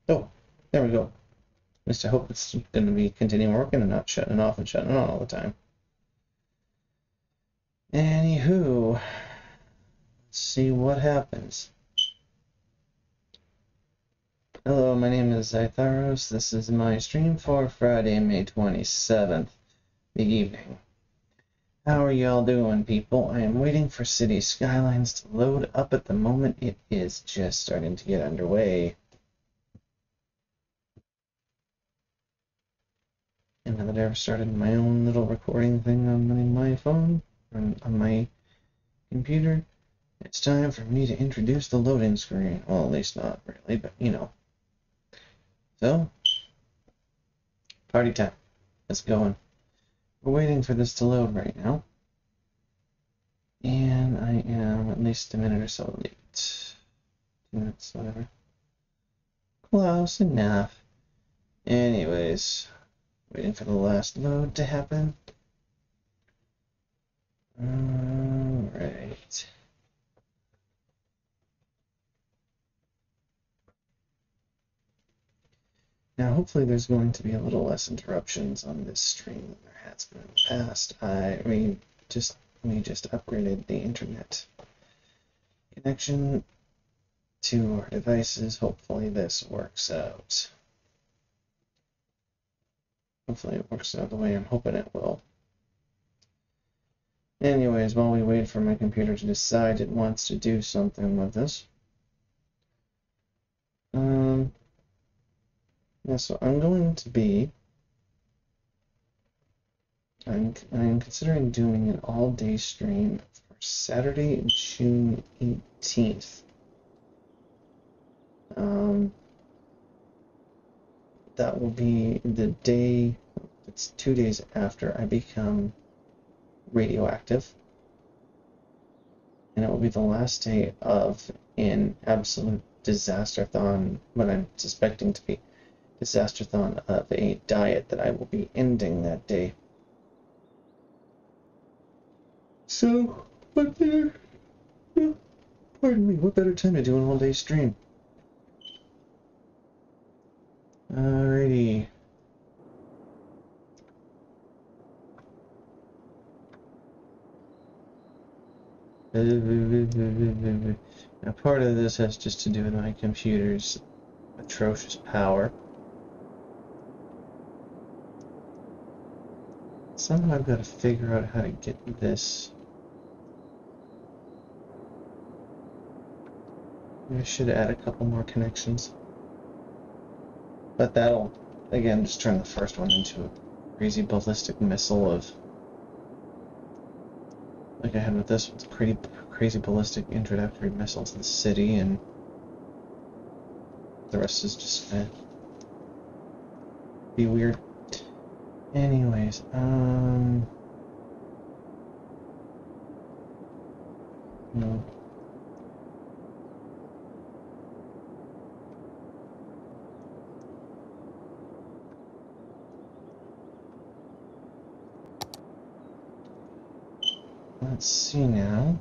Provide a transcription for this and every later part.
Oh, there we go. At least I hope it's going to be continuing working and not shutting off and shutting on all the time. Anywho, let's see what happens. Hello, my name is Zytharos. This is my stream for Friday, May 27th, the evening. How are y'all doing, people? I am waiting for City Skylines to load up at the moment. It is just starting to get underway. And now that I've started my own little recording thing on my phone, on my computer, it's time for me to introduce the loading screen. Well, at least not really, but you know. So, party time. Let's go. We're waiting for this to load right now. And I am at least a minute or so late. 2 minutes, whatever. Close enough. Anyways, waiting for the last load to happen. Alright. Now, hopefully there's going to be a little less interruptions on this stream than there has been in the past. We just upgraded the internet connection to our devices. Hopefully this works out. Hopefully it works out the way I'm hoping it will. Anyways, while we wait for my computer to decide it wants to do something with this. Yeah, so I'm going to be... I'm considering doing an all-day stream for Saturday, June 18th. That will be the day, it's 2 days after I become radioactive. And it will be the last day of an absolute disaster-thon, what I'm suspecting to be disaster-thon of a diet that I will be ending that day. So, what better, pardon me, what better time to do an all-day stream? Alrighty. Now, part of this has just to do with my computer's atrocious power. Somehow I've got to figure out how to get this. I should add a couple more connections. But that'll, again, just turn the first one into a crazy ballistic missile of... like I had with this one, pretty crazy ballistic introductory missile to the city, and the rest is just gonna be weird. Anyways, no. Let's see now.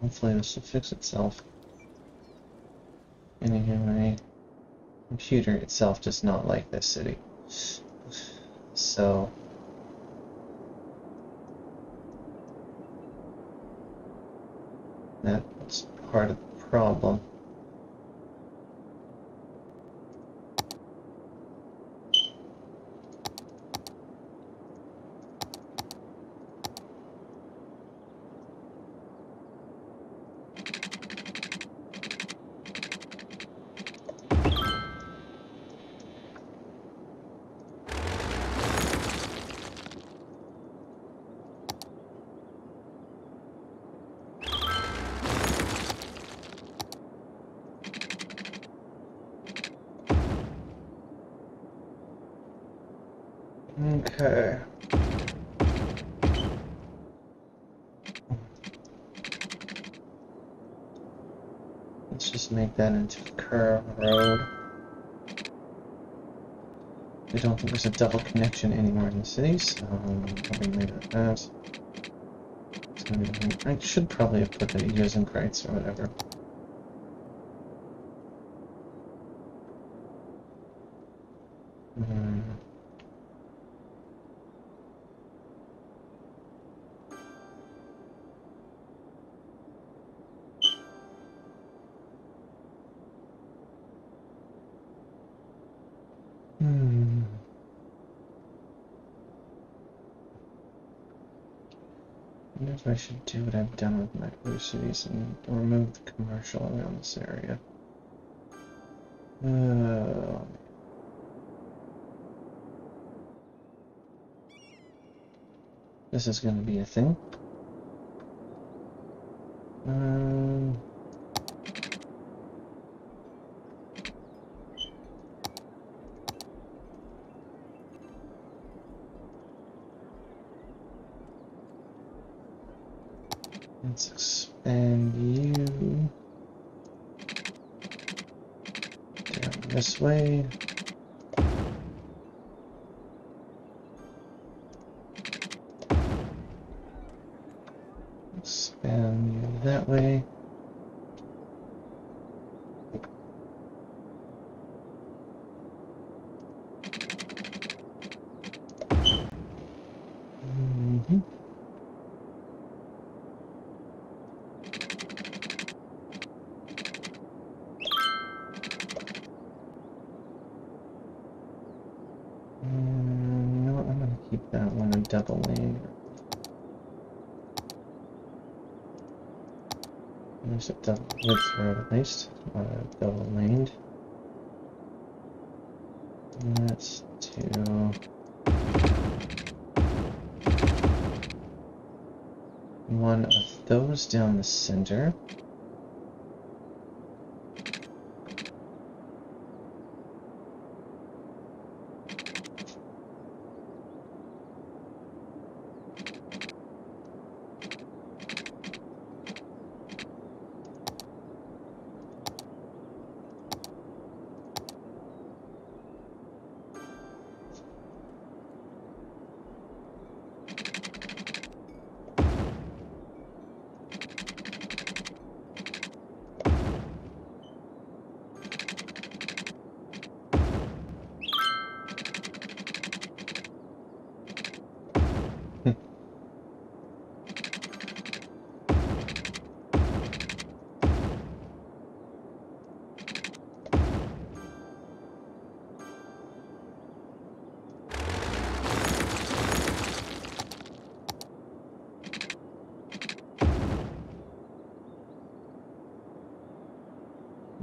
Hopefully this will fix itself. And again, my computer itself does not like this city. So... that's part of the problem. Okay. Let's just make that into a curved road. I don't think there's a double connection anymore in the city, so I'm probably leave it at that. It's gonna be, I should probably have put the using crates or whatever. I wonder if I should do what I've done with my other cities and remove the commercial around this area. This is going to be a thing. Let's expand you down this way. Expand you that way. That one a double lane. There's a double width road at least, double laned. Let's do one of those down the center.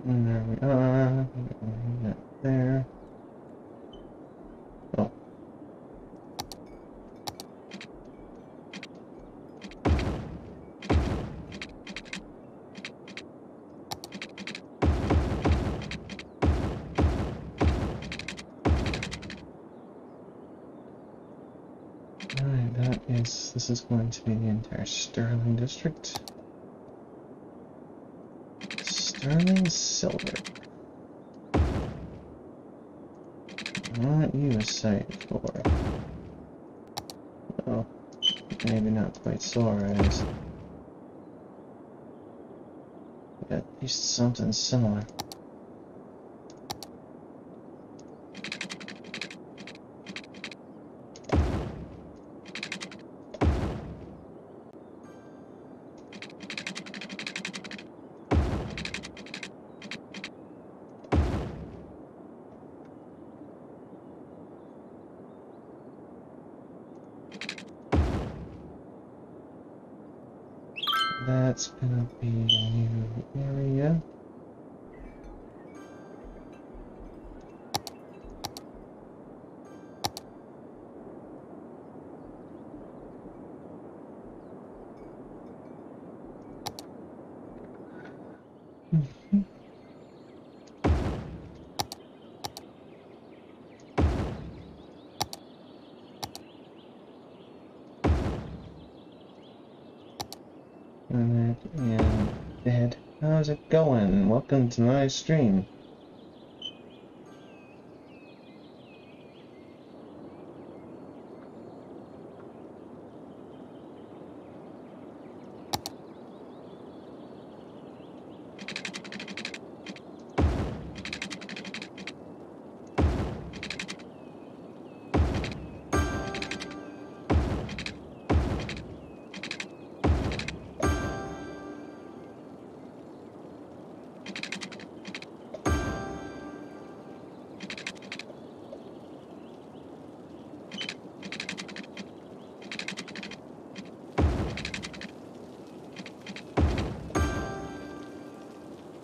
And there we are. There. Oh. Alright, this is going to be the entire Sterling district. Sterling silver. What you a site for? Oh, maybe not quite Sora's. At least something similar. That's gonna be a new area. And Ed, how's it going? Welcome to my stream.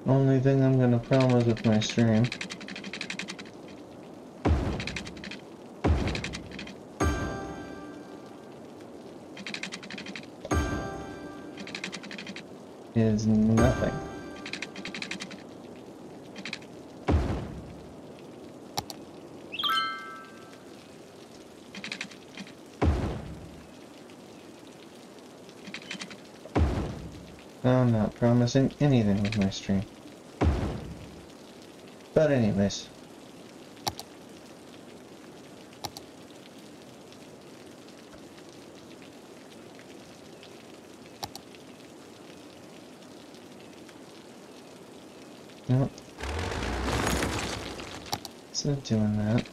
Only thing I'm gonna promise with my stream is nothing. I'm not promising anything with my stream. But anyways. Nope. Instead of doing that,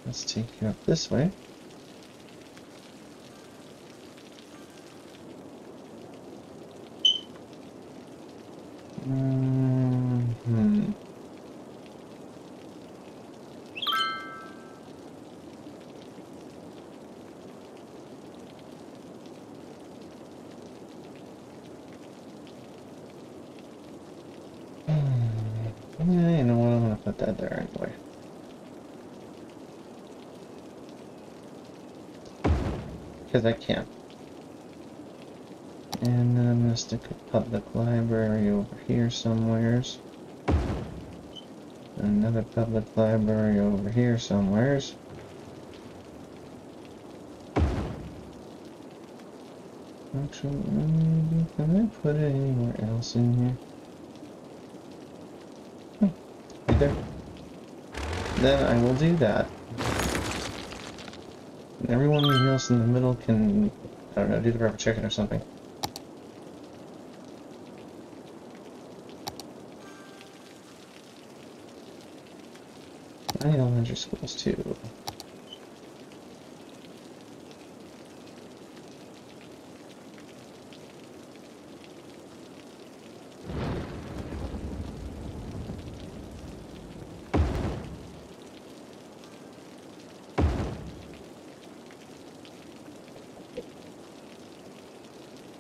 let's take you up this way. Yeah, you know what? I'm gonna put that there anyway. Because I can. And then I'm gonna stick a public library over here somewheres. Another public library over here somewheres. Actually, can I put it anywhere else in here? Right there. Then I will do that. And everyone else in the middle can, I don't know, do the rubber chicken or something. I need elementary schools too.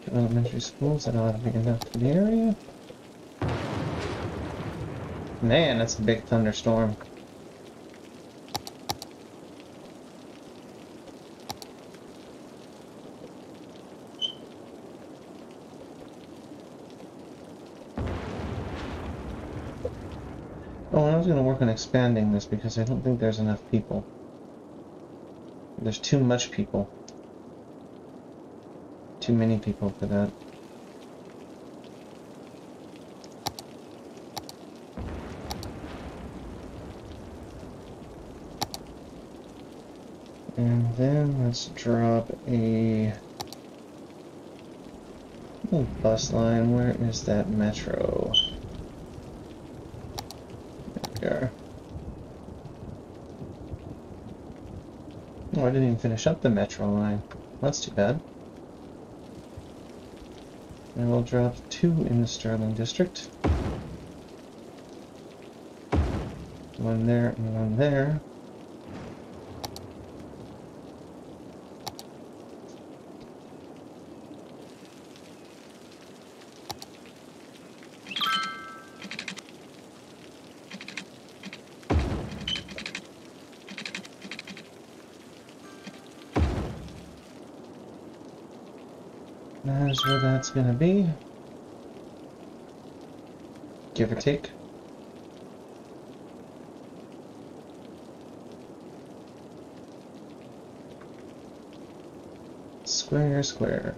Elementary schools that ought to be enough for the area. Man, that's a big thunderstorm. Oh, and I was going to work on expanding this because I don't think there's enough people. There's too much people. Too many people for that. And then let's drop a bus line. Where is that metro? There we are. Oh, I didn't even finish up the metro line. That's too bad. And we'll drop 2 in the Sterling District. 1 there and 1 there. That is where that's gonna be. Give or take. Square, square.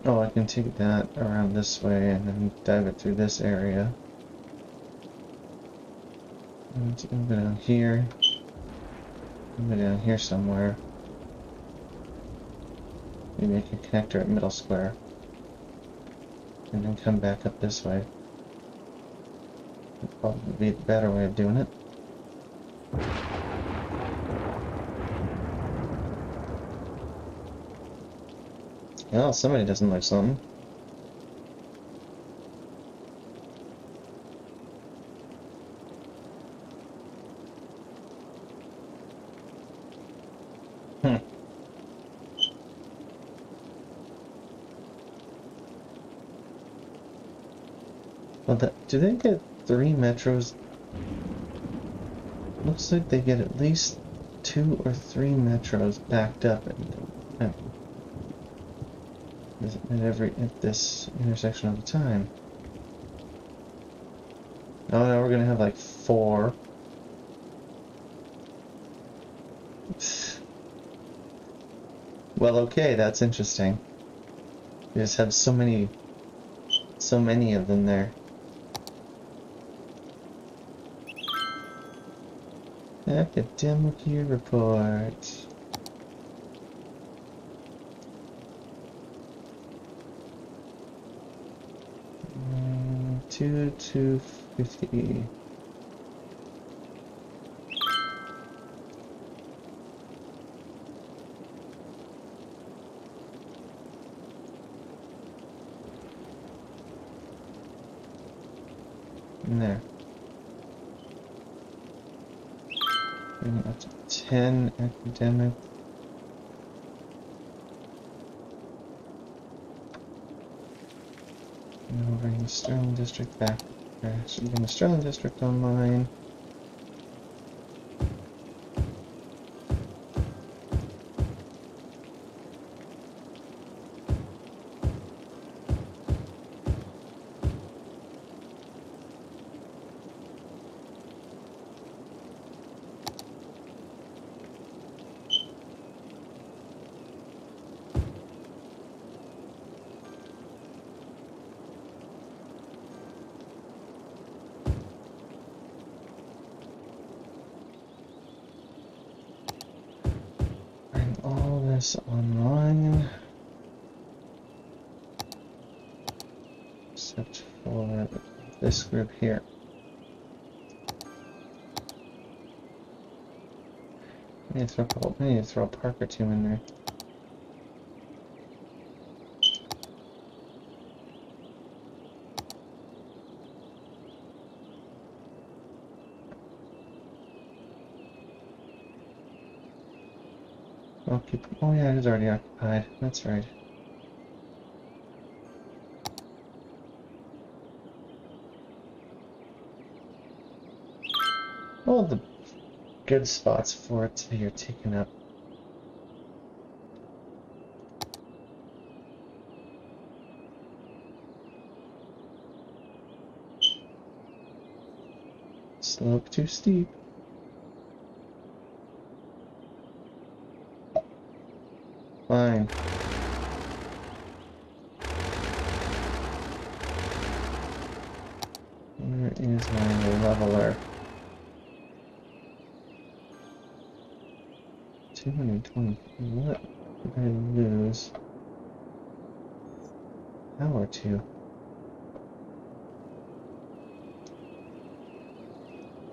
Oh, I can take that around this way and then dive it through this area. And go down here. Go down here somewhere. Maybe make a connector at middle square. And then come back up this way. That'd probably be the better way of doing it. Well, somebody doesn't like something. Well, do they get 3 metros? Looks like they get at least 2 or 3 metros backed up at this intersection of the time. Oh, now we're gonna have like 4. Well, okay, that's interesting. We just have so many of them there. Academic year report. 250. In there. Bring it up to 10 academic. And we'll bring the Sterling District back. Actually, bring the Sterling District online. All this online, except for this group here. I need to throw a park or 2 in there. Oh yeah, it is already occupied. That's right. All the good spots for it to be taken up. Slope too steep. Fine. Where is my leveler? 220. What did I lose? Power 2.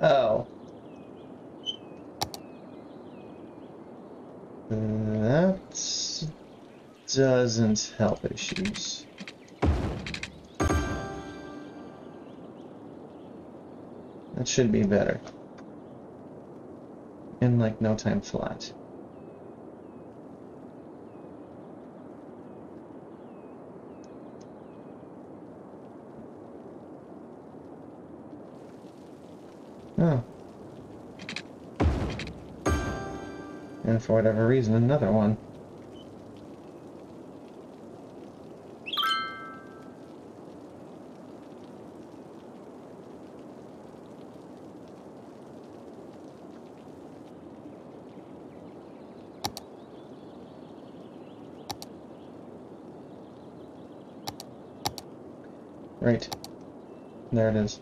Oh. That doesn't help issues. That should be better. In like no time flat. Oh. And for whatever reason, another one. Right. There it is.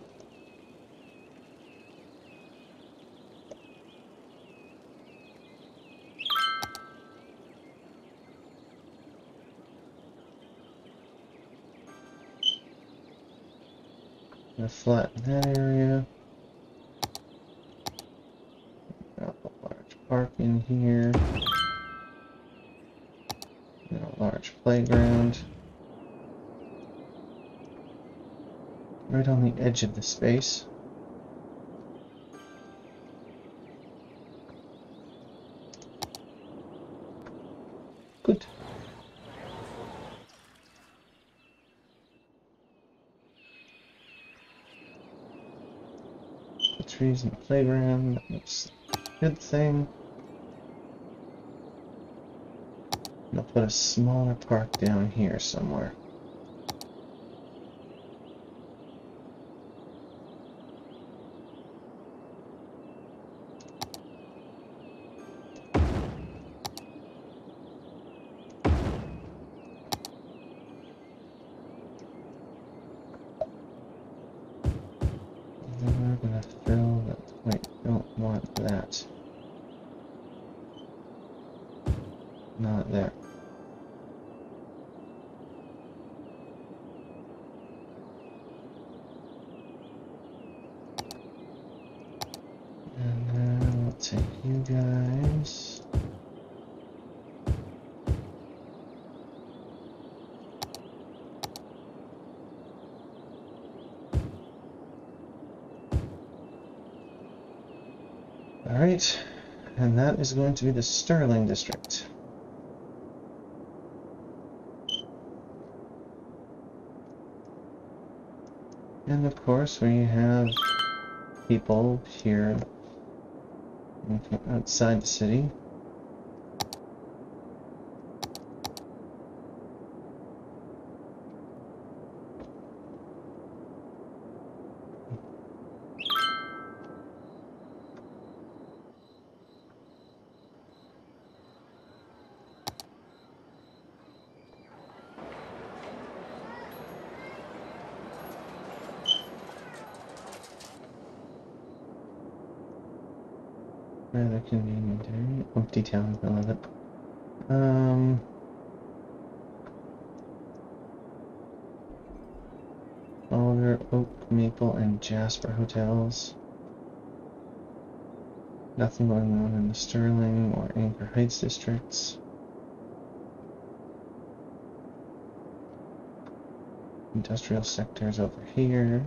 Gonna flatten that area. Got a large park in here. And a large playground. Right on the edge of the space. Good. trees in the playground. That looks like a good thing. And I'll put a smaller park down here somewhere. Not there. And then we'll take you guys. Alright, and that is going to be the Sterling District. And of course we have people here outside the city. Rather convenient area. Empty town, I love it. Alder, Oak, Maple, and Jasper hotels. Nothing going on in the Sterling or Anchor Heights districts. Industrial sectors over here.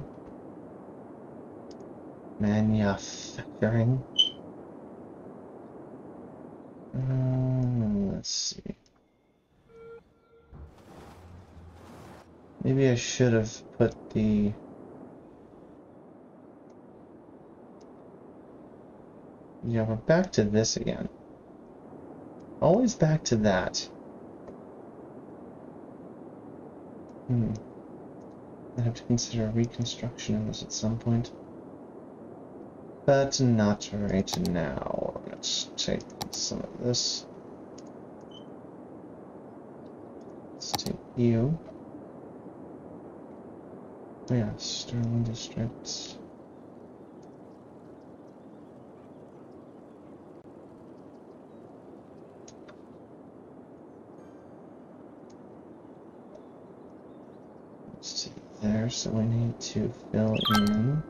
Manufacturing. Let's see. Maybe I should have put the... Yeah, we're back to this again. Always back to that. I have to consider reconstruction of this at some point. But not right now. Let's take some of this. Let's take you. Oh yeah, Sterling District. Let's see there, so we need to fill in.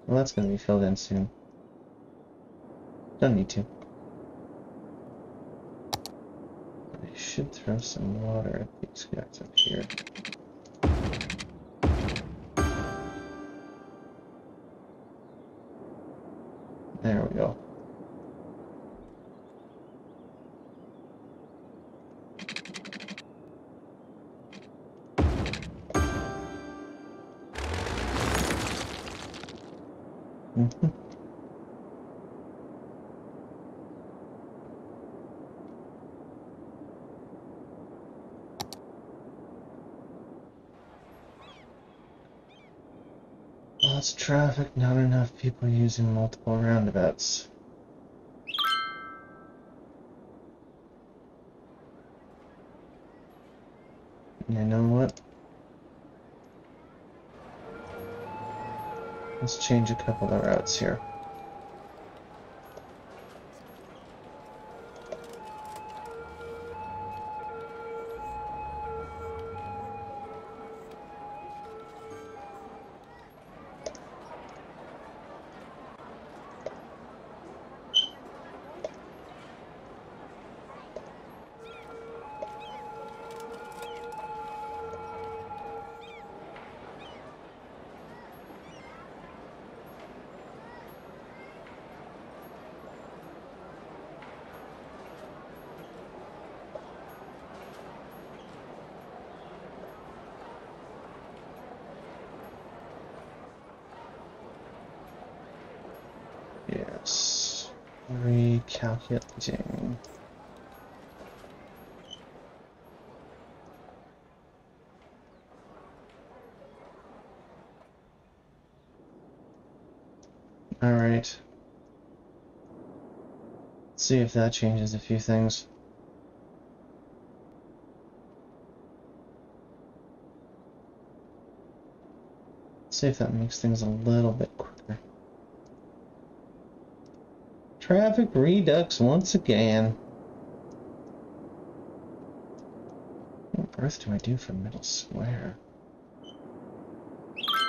Well, that's going to be filled in soon. Don't need to. I should throw some water at these guys up here. There we go. Lots of traffic, not enough people using multiple roundabouts. You know what? Let's change a couple of routes here. Yes. Recalculating. Alright. Let's see if that changes a few things. Let's see if that makes things a little bit quicker. Traffic redux once again. What on earth do I do for Middle Square?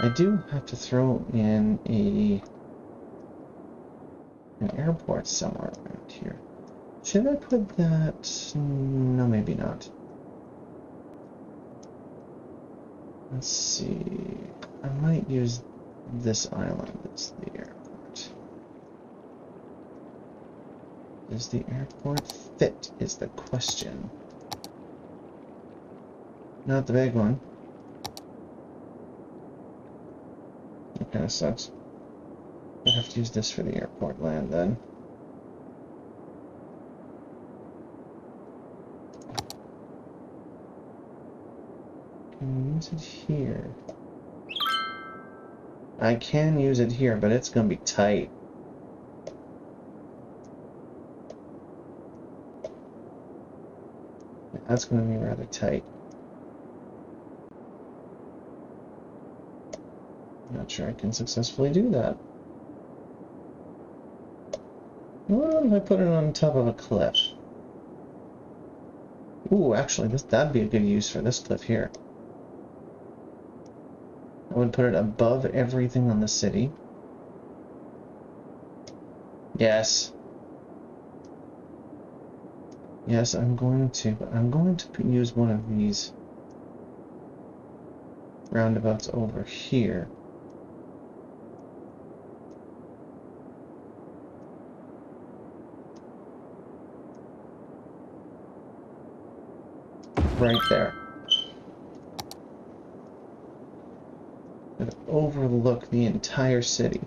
I do have to throw in an airport somewhere around here. Should I put that? No, maybe not. Let's see. I might use this island as the airport. Does the airport fit is the question. Not the big one. That kind of sucks. I have to use this for the airport land then. Can I use it here? I can use it here, but it's gonna be tight. That's gonna be rather tight. Not sure I can successfully do that. What if I put it on top of a cliff? Ooh, actually, that'd be a good use for this cliff here. I would put it above everything on the city. Yes. Yes, I'm going to use one of these roundabouts over here. Right there. It overlook the entire city.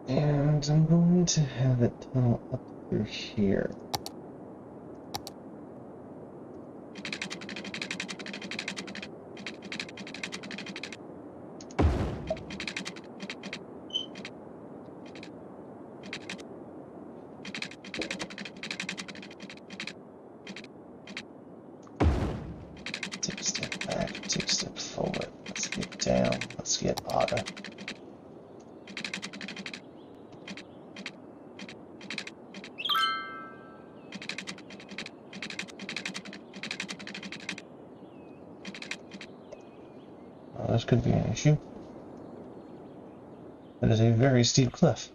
And I'm going to have it tunnel up through here. Take a step back, take a step forward. Let's get down, let's get otter. Well, this could be an issue. That is a very steep cliff.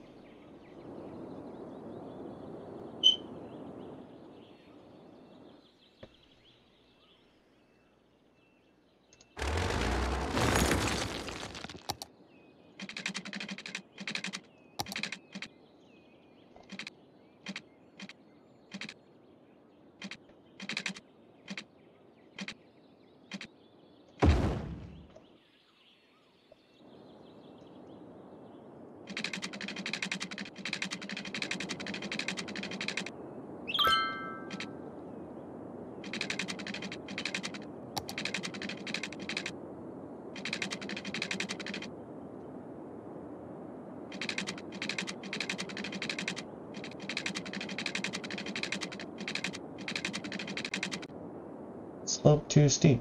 Slope too steep.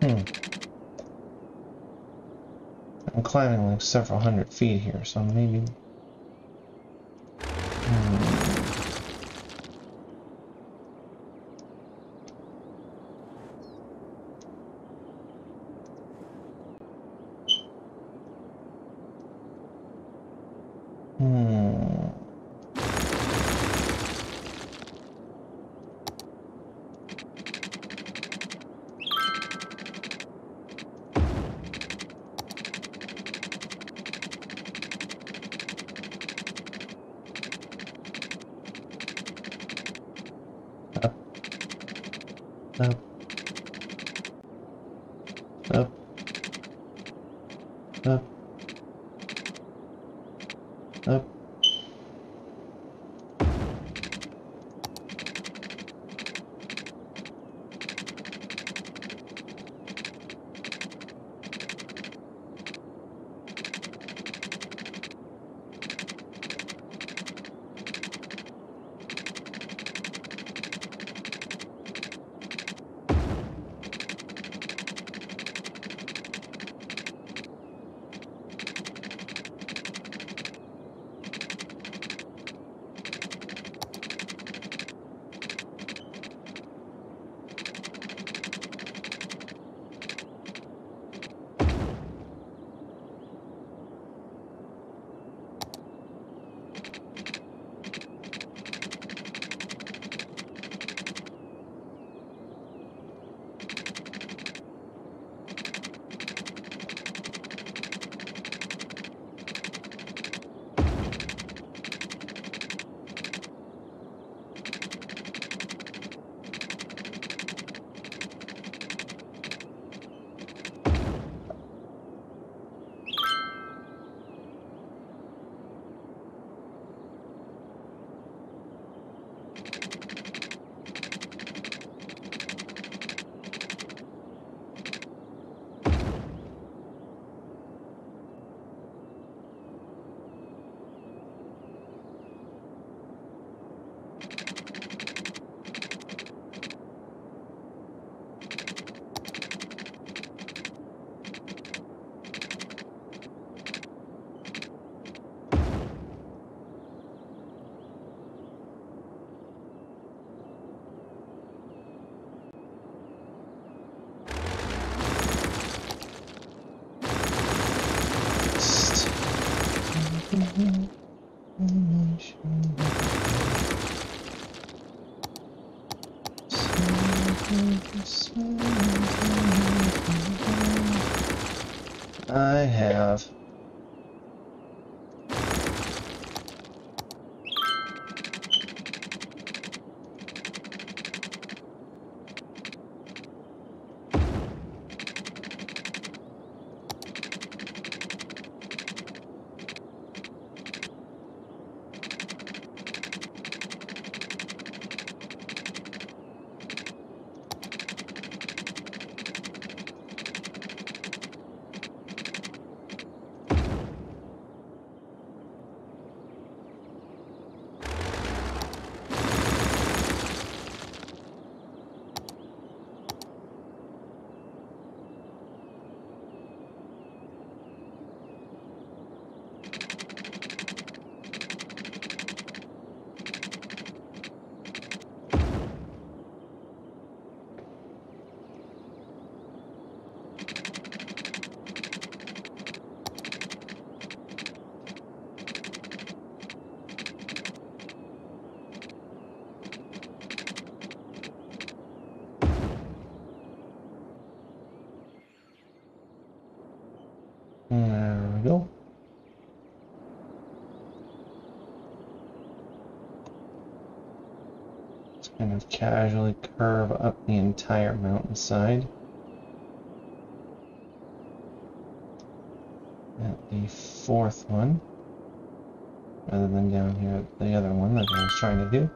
I'm climbing like several hundred feet here, so maybe... Up. Up. Up. Up. I have. There we go. Just kind of casually curve up the entire mountainside. At the fourth one, rather than down here at the other one that I was trying to do.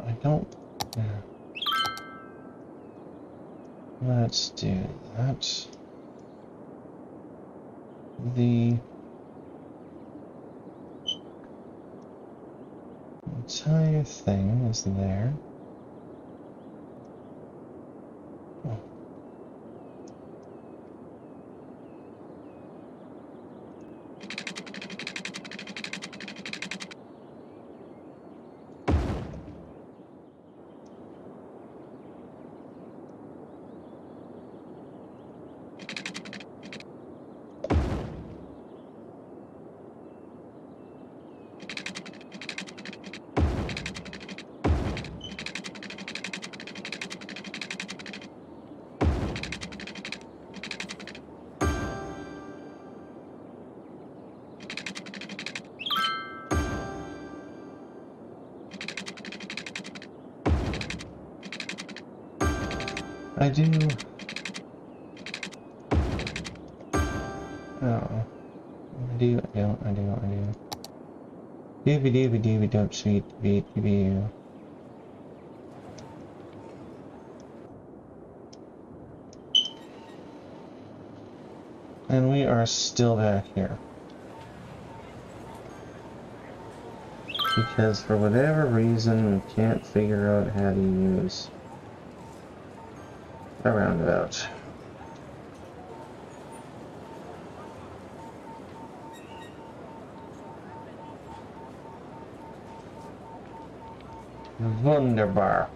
I don't. Let's do that. The entire thing is there. Oh. I do. Oh. I do. Doobie doobie doobie dope sweet beat you. And we are still back here. Because for whatever reason we can't figure out how to use a roundabout. Wunderbar.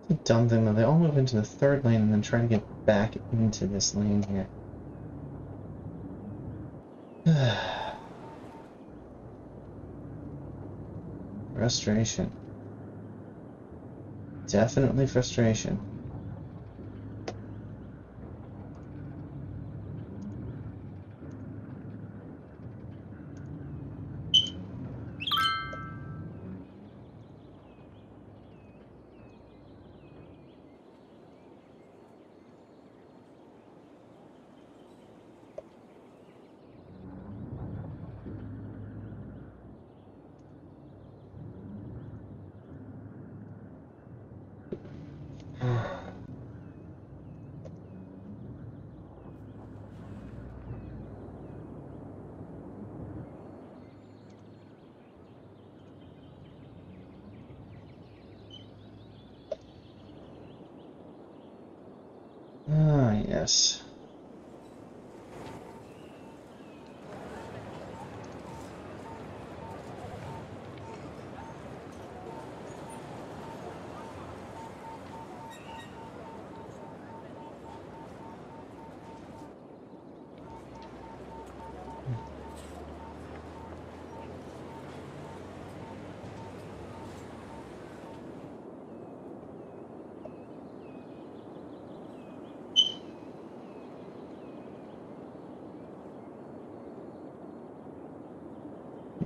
The dumb thing though, they all move into the third lane and then try to get back into this lane here. Frustration. Definitely frustration. Ah, yes.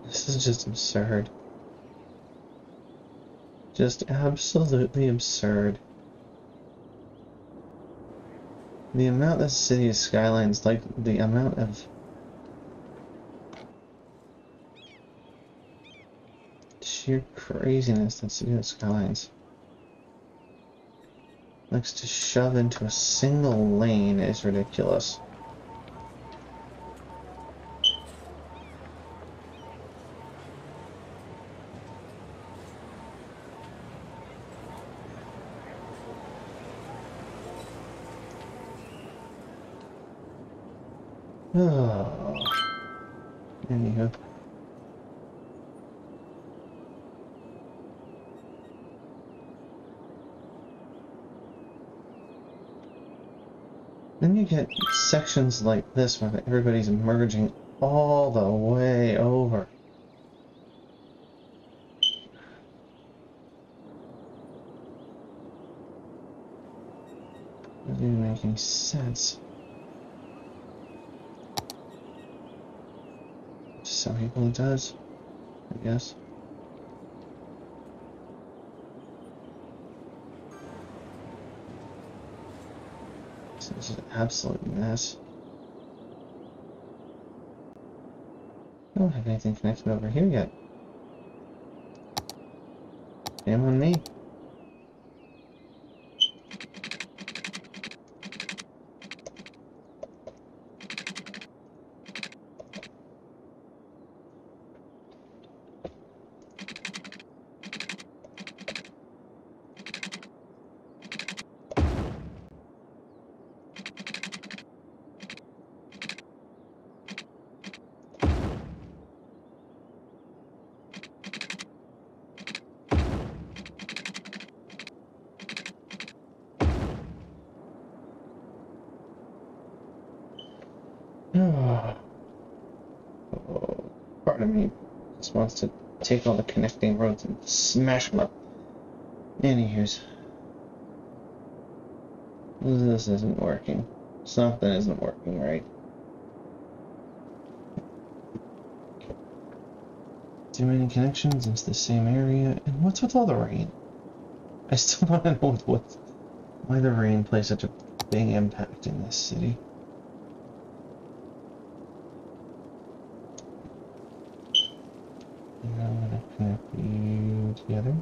This is just absurd. Just absolutely absurd. The amount this city of Skylines, like the amount of sheer craziness that's in Skylines likes to shove into a single lane is ridiculous. Oh. Anywho. Then you get sections like this where everybody's merging all the way over. Doesn't even make any sense. Some people it does, I guess. This is an absolute mess. I don't have anything connected over here yet. Shame on me. Oh, part of me just wants to take all the connecting roads and smash them up. Anywho's. This isn't working. Something isn't working right. Too many connections into the same area. And what's with all the rain? I still don't know why the rain plays such a big impact in this city. And I'm gonna connect you together.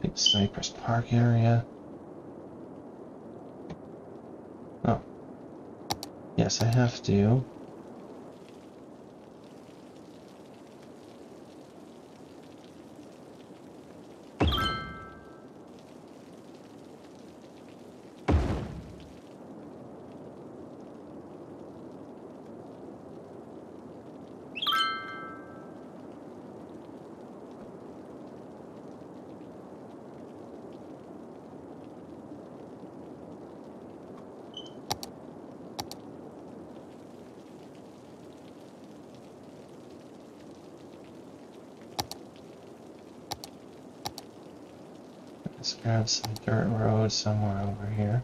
Big Cypress Park area. Oh, yes, I have to. Let's grab some dirt road somewhere over here.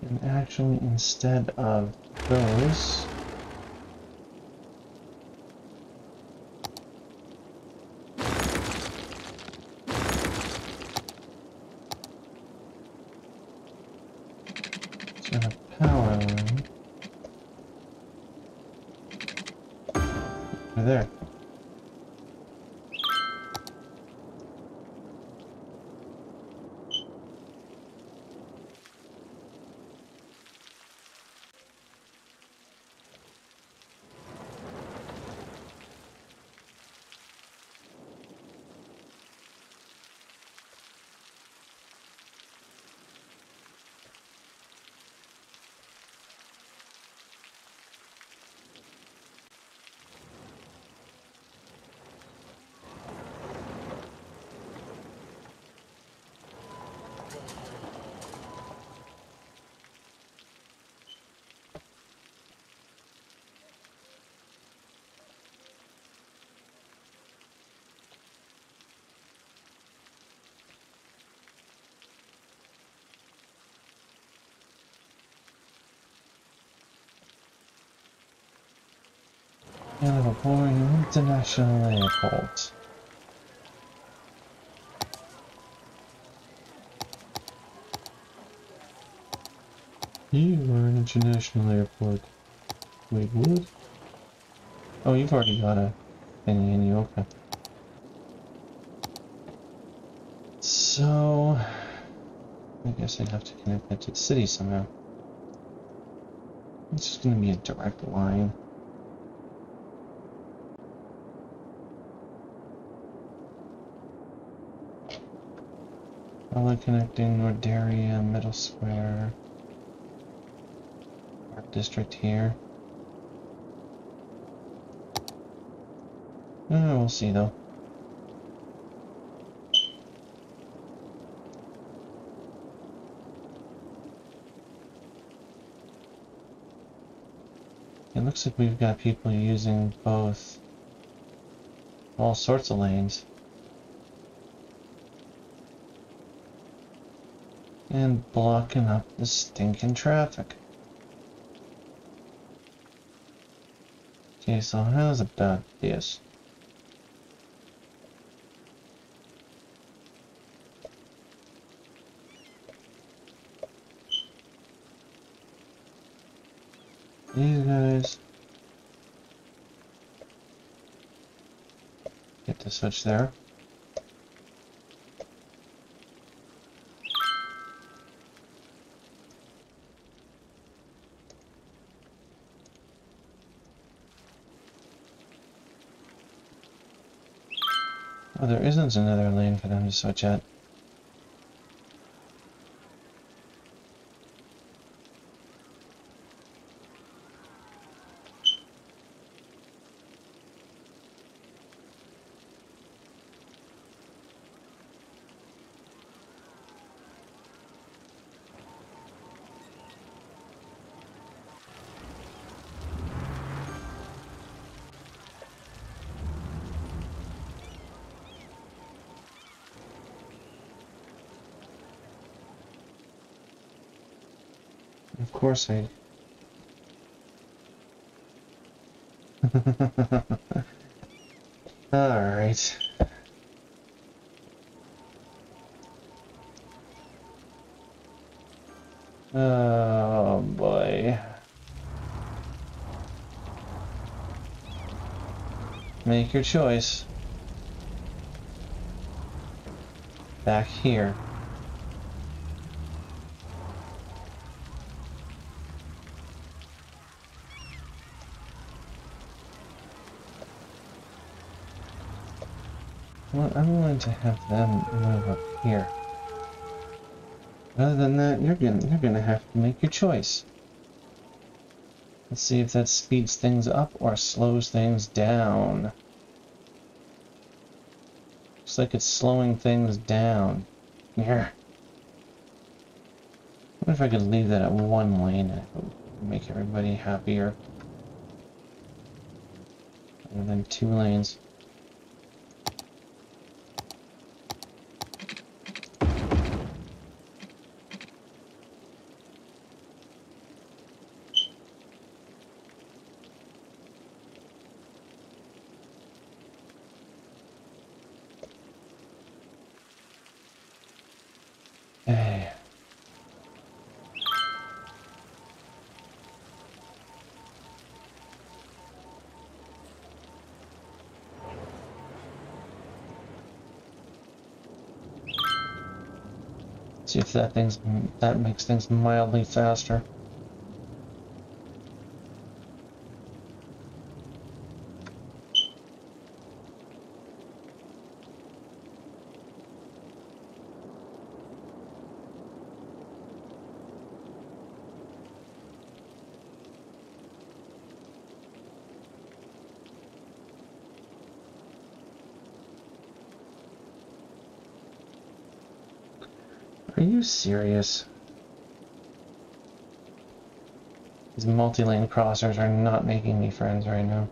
And actually, instead of those, it's gonna power line over there. Kanapaporium International Airport. You are an international airport. Wait, what? Oh, you've already got a thingy in you, okay. So, I guess I'd have to connect that to the city somehow. It's just gonna be a direct line. Probably connecting Nordaria, Middle Square, Park District here. We'll see though. It looks like we've got people using both, all sorts of lanes. And blocking up the stinking traffic. Okay, so how's about this? These guys get the switch there. Oh, there isn't another lane for them to switch at. Of course I... Alright. Oh boy. Make your choice. Back here. Well, I'm willing to have them move up here. Other than that, you're gonna have to make your choice. Let's see if that speeds things up or slows things down. Looks like it's slowing things down. Here. What if I could leave that at one lane? It would make everybody happier. Rather than 2 lanes. Hey. See if that makes things mildly faster. Are you serious? These multi-lane crossers are not making me friends right now.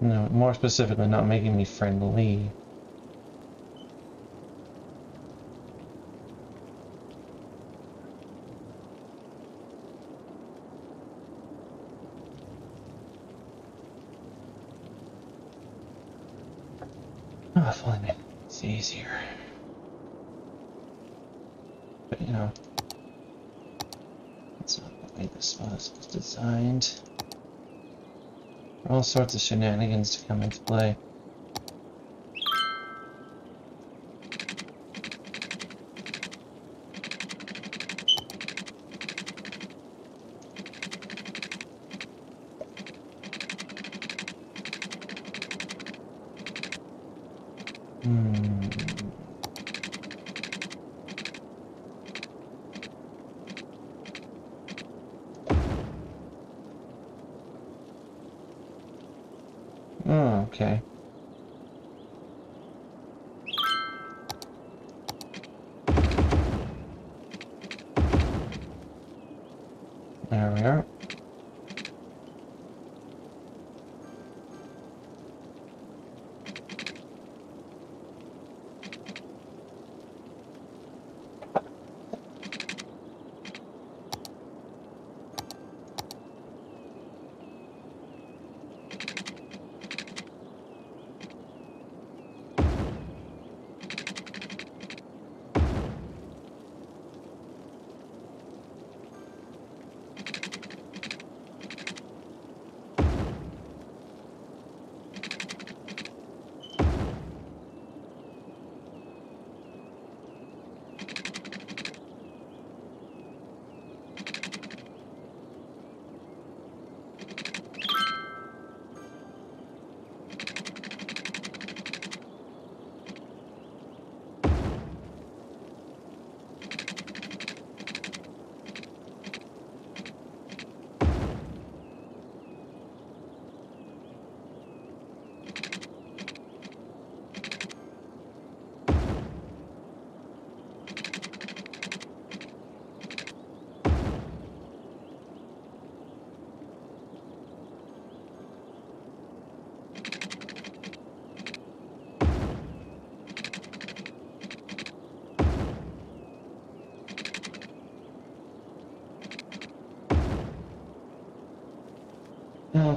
No, more specifically, not making me friendly. Oh, if only it's easier. But, you know, that's not the way this was designed. All sorts of shenanigans to come into play. Oh, okay. There we are.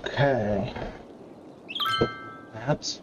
Okay. That's...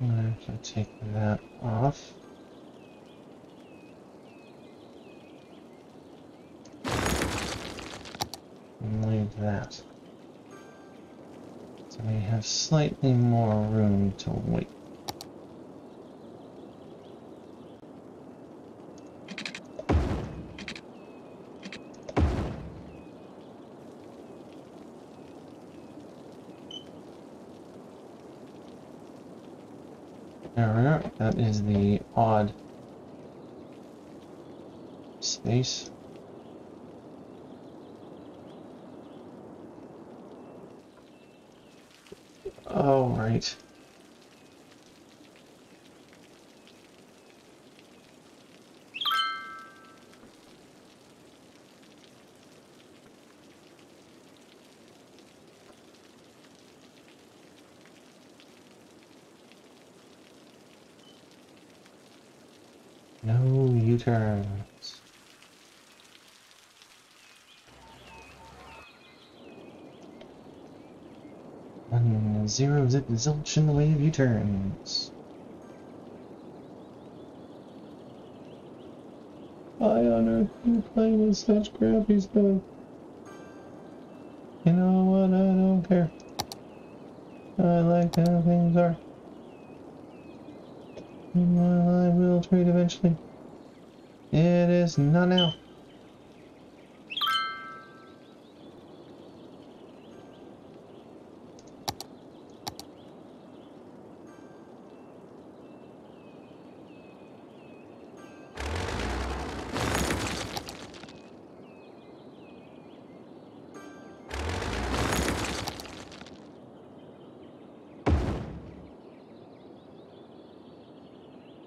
I have to take that off. And leave that. So we have slightly more room to wait. There we are. That is the odd space. Oh, right. No U-turns. And zero zip zilch in the way of U-turns. Why on earth are you playing with such crappy stuff? You know what? I don't care. I like how things are. Well, I will trade eventually. It is not now.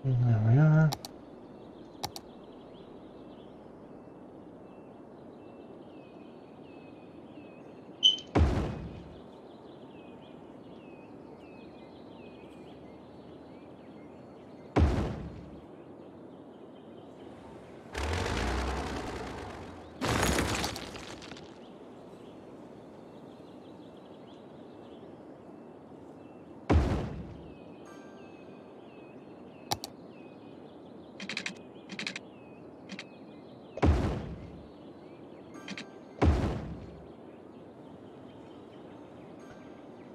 There we are.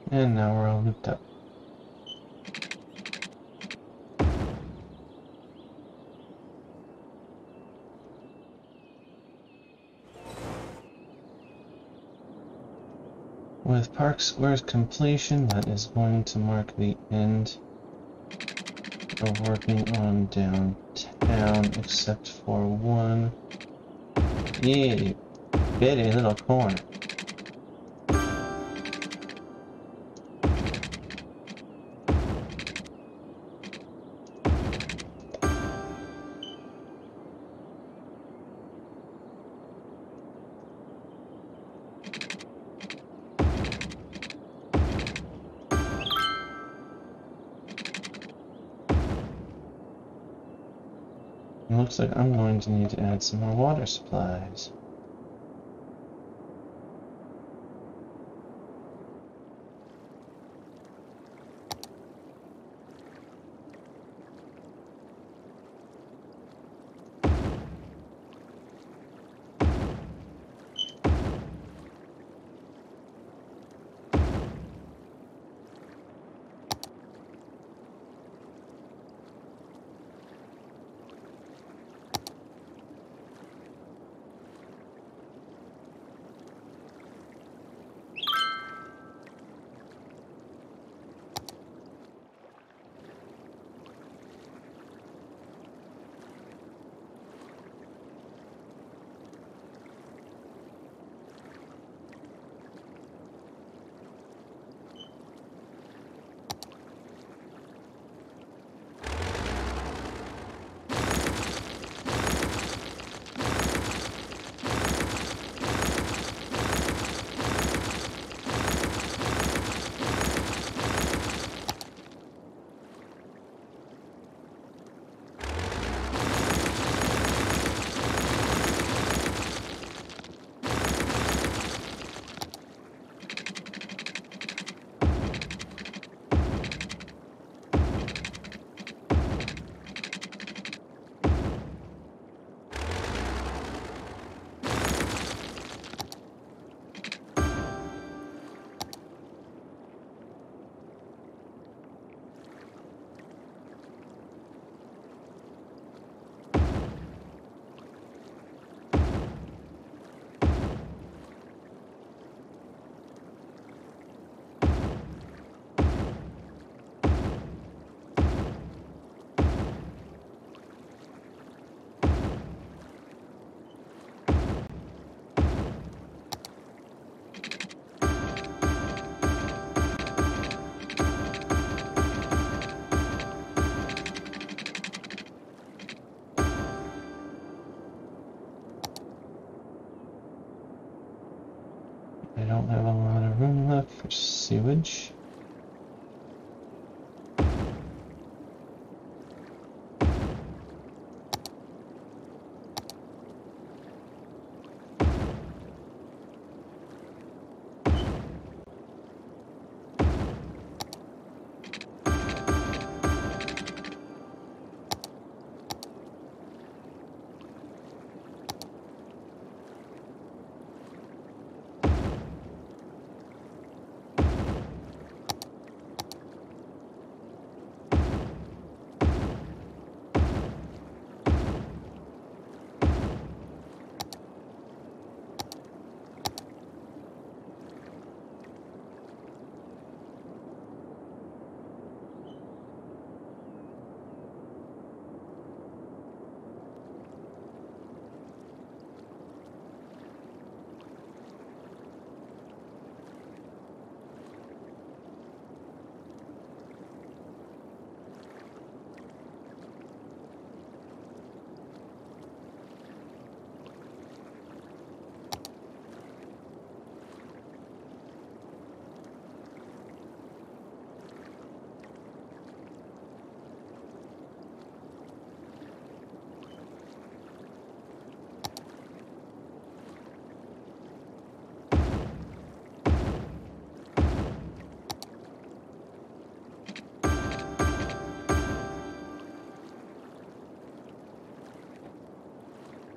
And now we're all looped up. With Park Square's completion, that is going to mark the end of working on downtown, except for one itty bitty little corner. It looks like I'm going to need to add some more water supplies. don't have a lot of room left for sewage.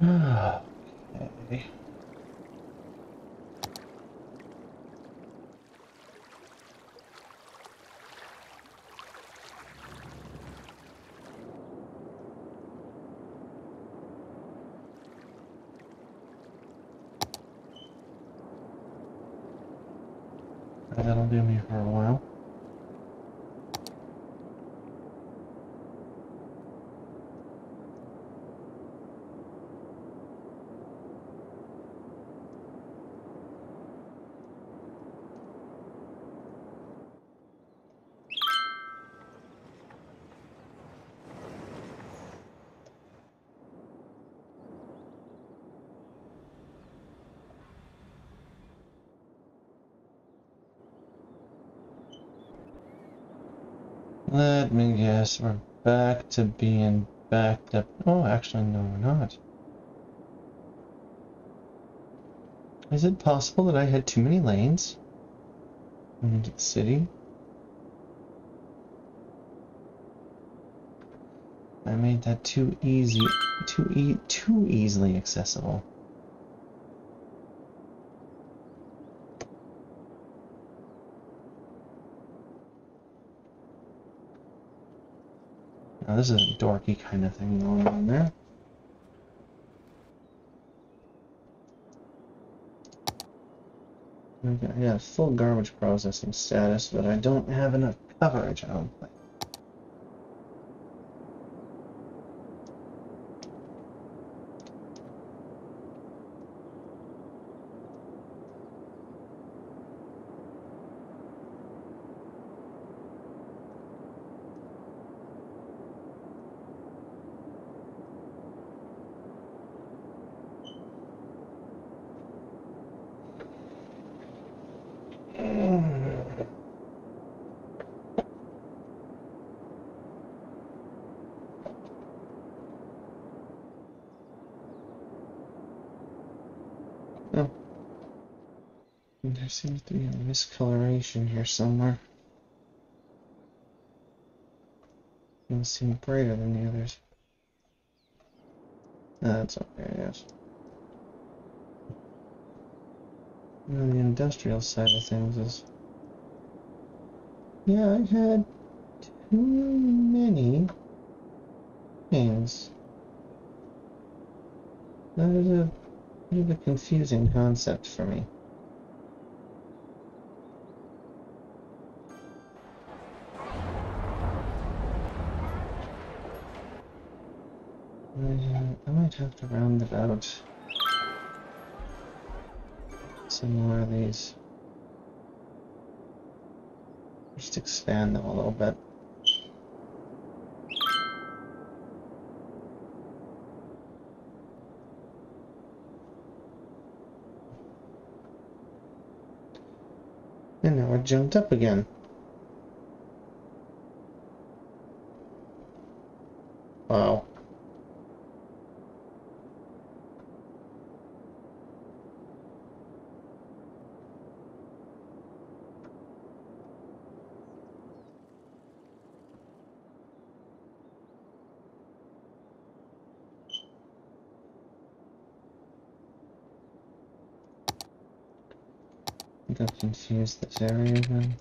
Okay. That'll do me for a while. Let me guess, we're back to being backed up. Oh, actually, no, we're not. Is it possible that I had too many lanes into the city? I made that too easy, too easily accessible. Now this is a dorky kind of thing going on there. I got full garbage processing status, but I don't have enough coverage, I don't think. Oh, there seems to be a miscoloration here somewhere. It seem brighter than the others. That's okay, I guess. And the industrial side of things is... Yeah, I had too many things. That is a bit of a confusing concept for me. I might have to round about some more of these. Just expand them a little bit. And now we're jumped up again. Wow. I think I've confused this area again.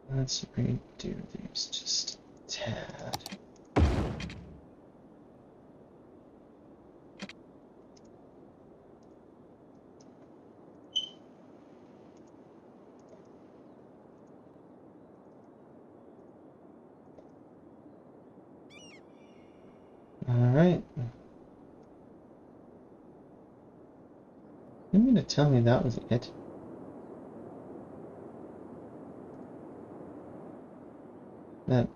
Let's redo these just a tad. Alright. You mean to tell me that was it? That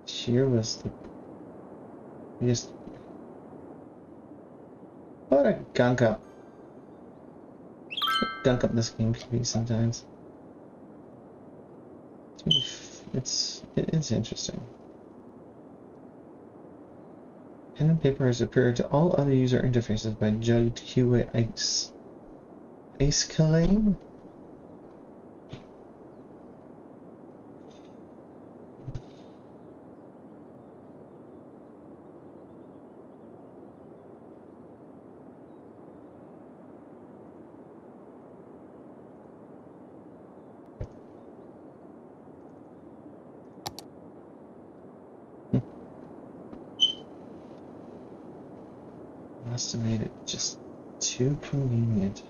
here was the biggest. What a gunk up. Gunk up this game can be sometimes. It's interesting. Pen and paper is superior to all other user interfaces by Jug QA Ice. Ice claim? Must have made it just too convenient.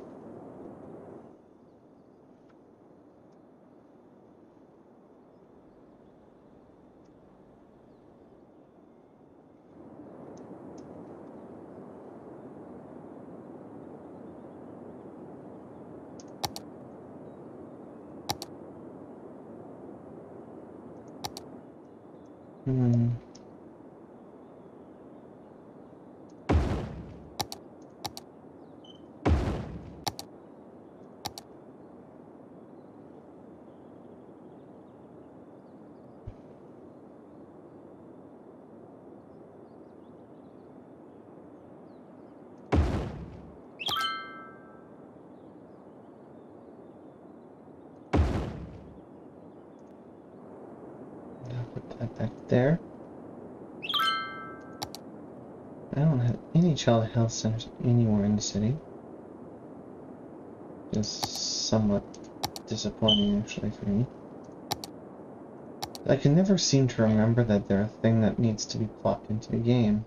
Put that back there. I don't have any child health centers anywhere in the city. Just somewhat disappointing, actually, for me. I can never seem to remember that they're a thing that needs to be plopped into the game.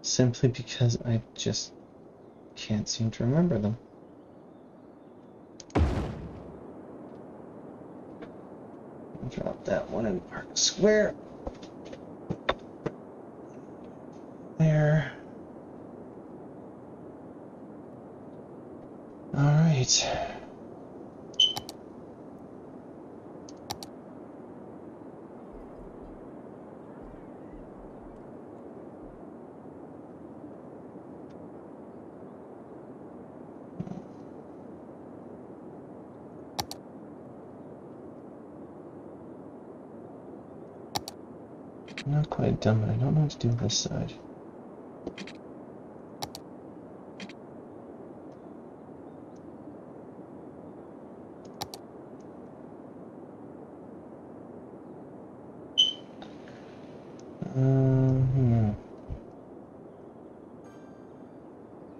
Simply because I just can't seem to remember them. Drop that one in Park Square. There. Alright. I'm not quite done, but I don't know what to do with this side.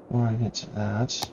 Before I get to that.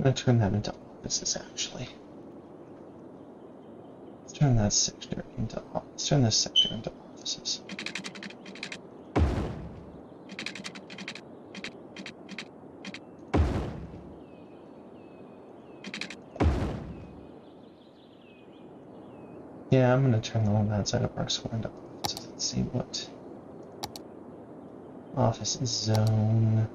gonna turn that into offices, actually. Let's turn that sector into let's turn this sector into offices. Yeah, I'm gonna turn all that side of Park Square into offices. Let's see what office zone.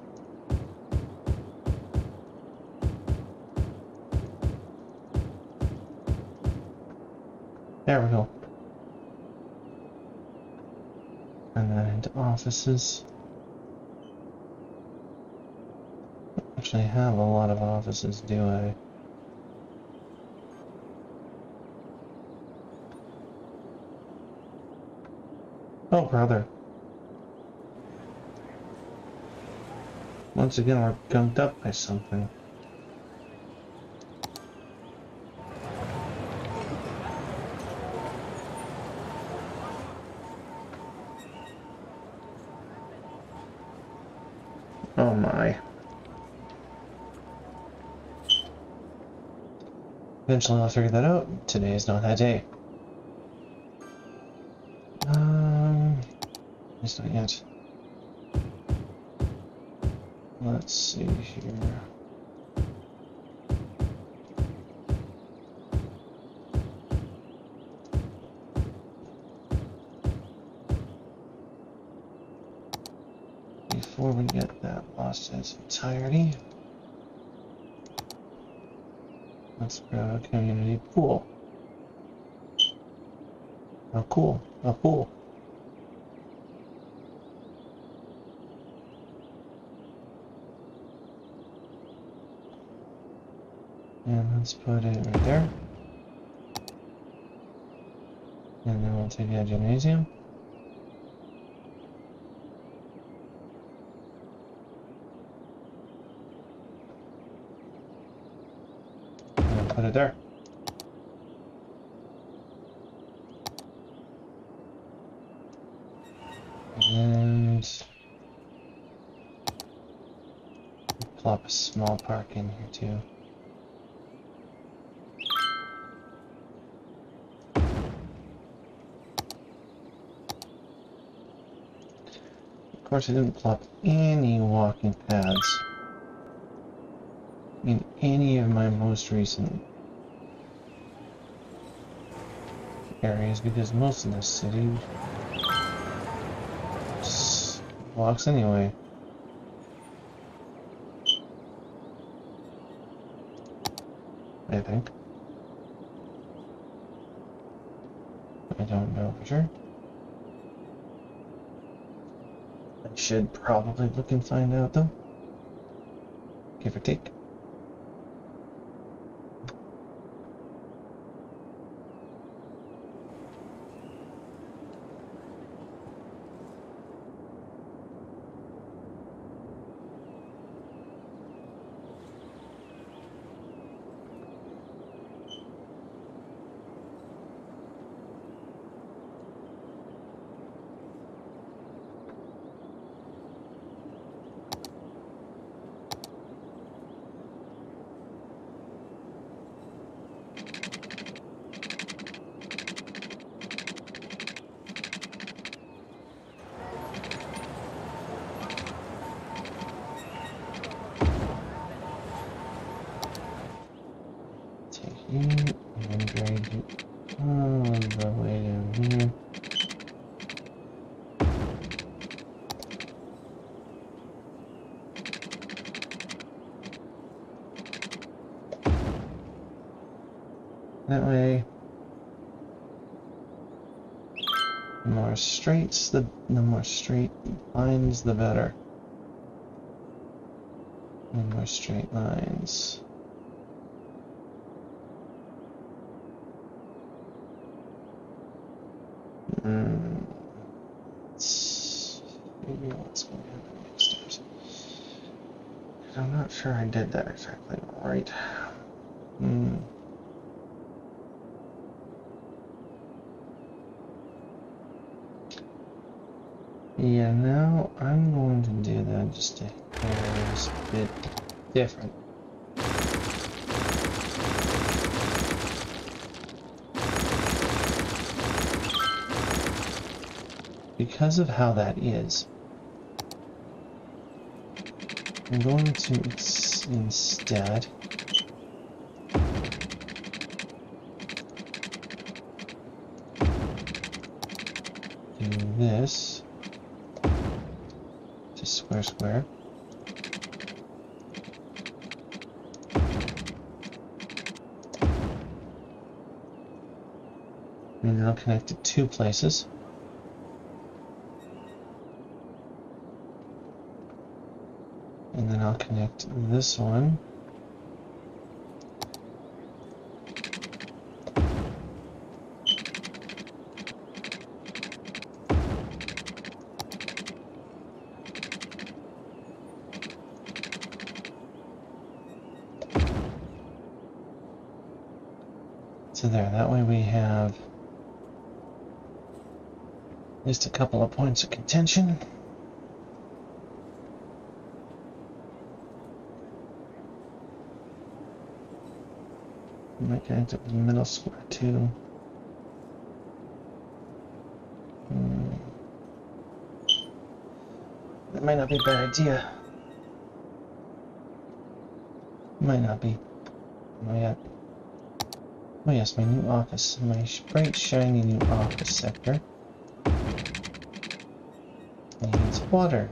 There we go. Turn that into offices. I don't actually have a lot of offices, do I? Oh, brother. Once again, we're gunked up by something. Oh my. Eventually I'll figure that out. Today is not that day. It's not yet. Let's see here. Before we get that lost in its entirety, let's grab a community pool. Oh, cool. A pool. And let's put it right there. And then we'll take a gymnasium. And put it there. And plop a small park in here too. Of course, I didn't plop any walking paths in any of my most recent areas because most of the city just walks anyway. I think. I don't know for sure. I should probably look and find out though. Give or take. And drag it all the way down here. That way, the more straights, the more straight lines, the better. And more straight lines. Let's figure out what's going to happen next. I'm not sure I did that exactly right. Yeah, now I'm going to do that just a hair's bit different. because of how that is, I'm going to instead do this to square square. And then I'll connect it 2 places. And then I'll connect this one. So there, that way we have just a couple of points of contention. I might connect it with the middle square too. That might not be a bad idea. Might not be. Oh yeah. Oh yes, my new office. My bright, shiny new office sector needs water.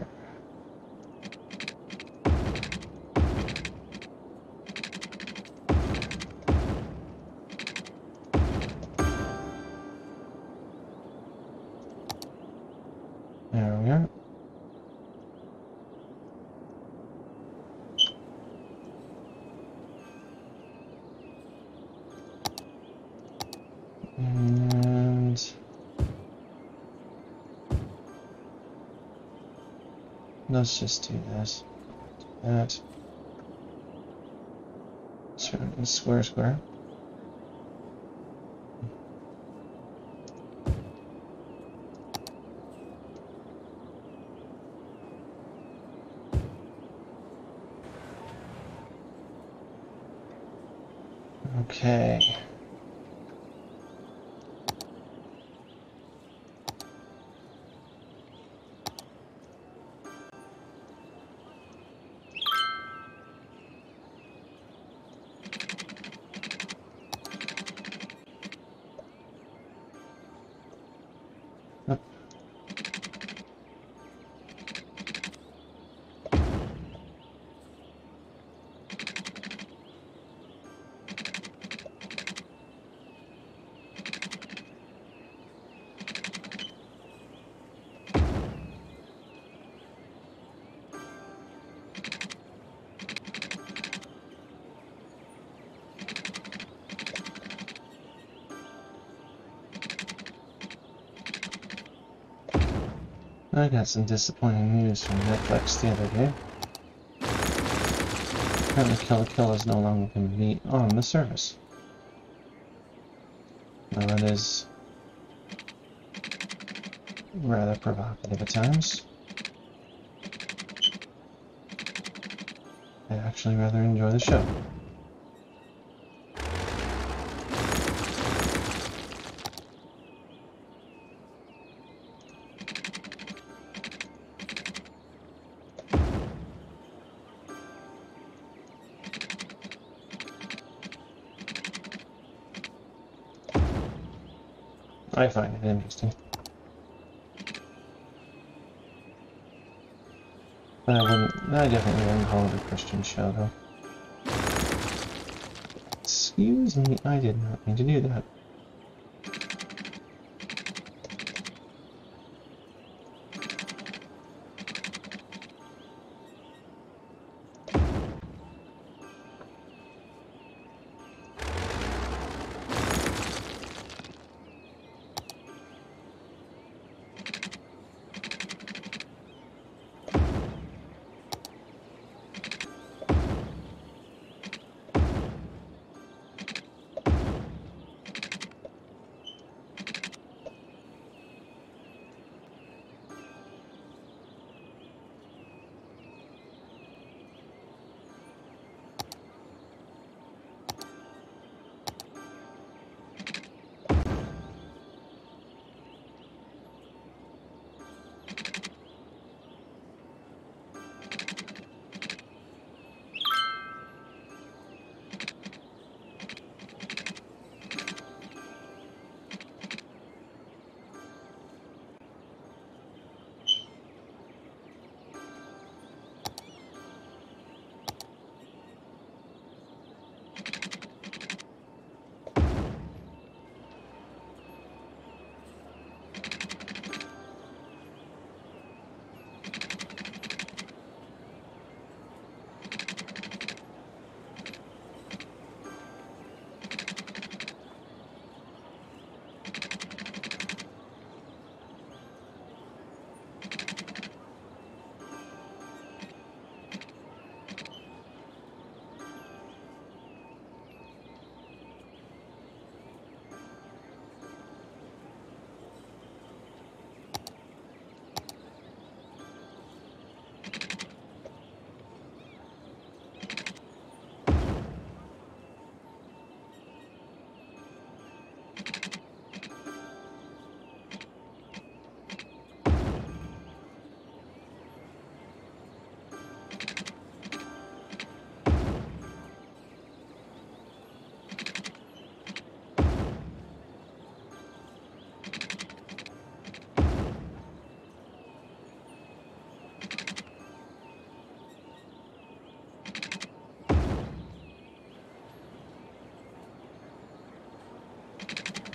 There we are. And let's just do this. That. Square, square. Okay. I got some disappointing news from Netflix the other day. Apparently Kill la Kill is no longer going to be on the service. Now that is rather provocative at times. I actually rather enjoy the show. I find it interesting. But I definitely wouldn't call it a Christian show, though. Excuse me, I did not mean to do that.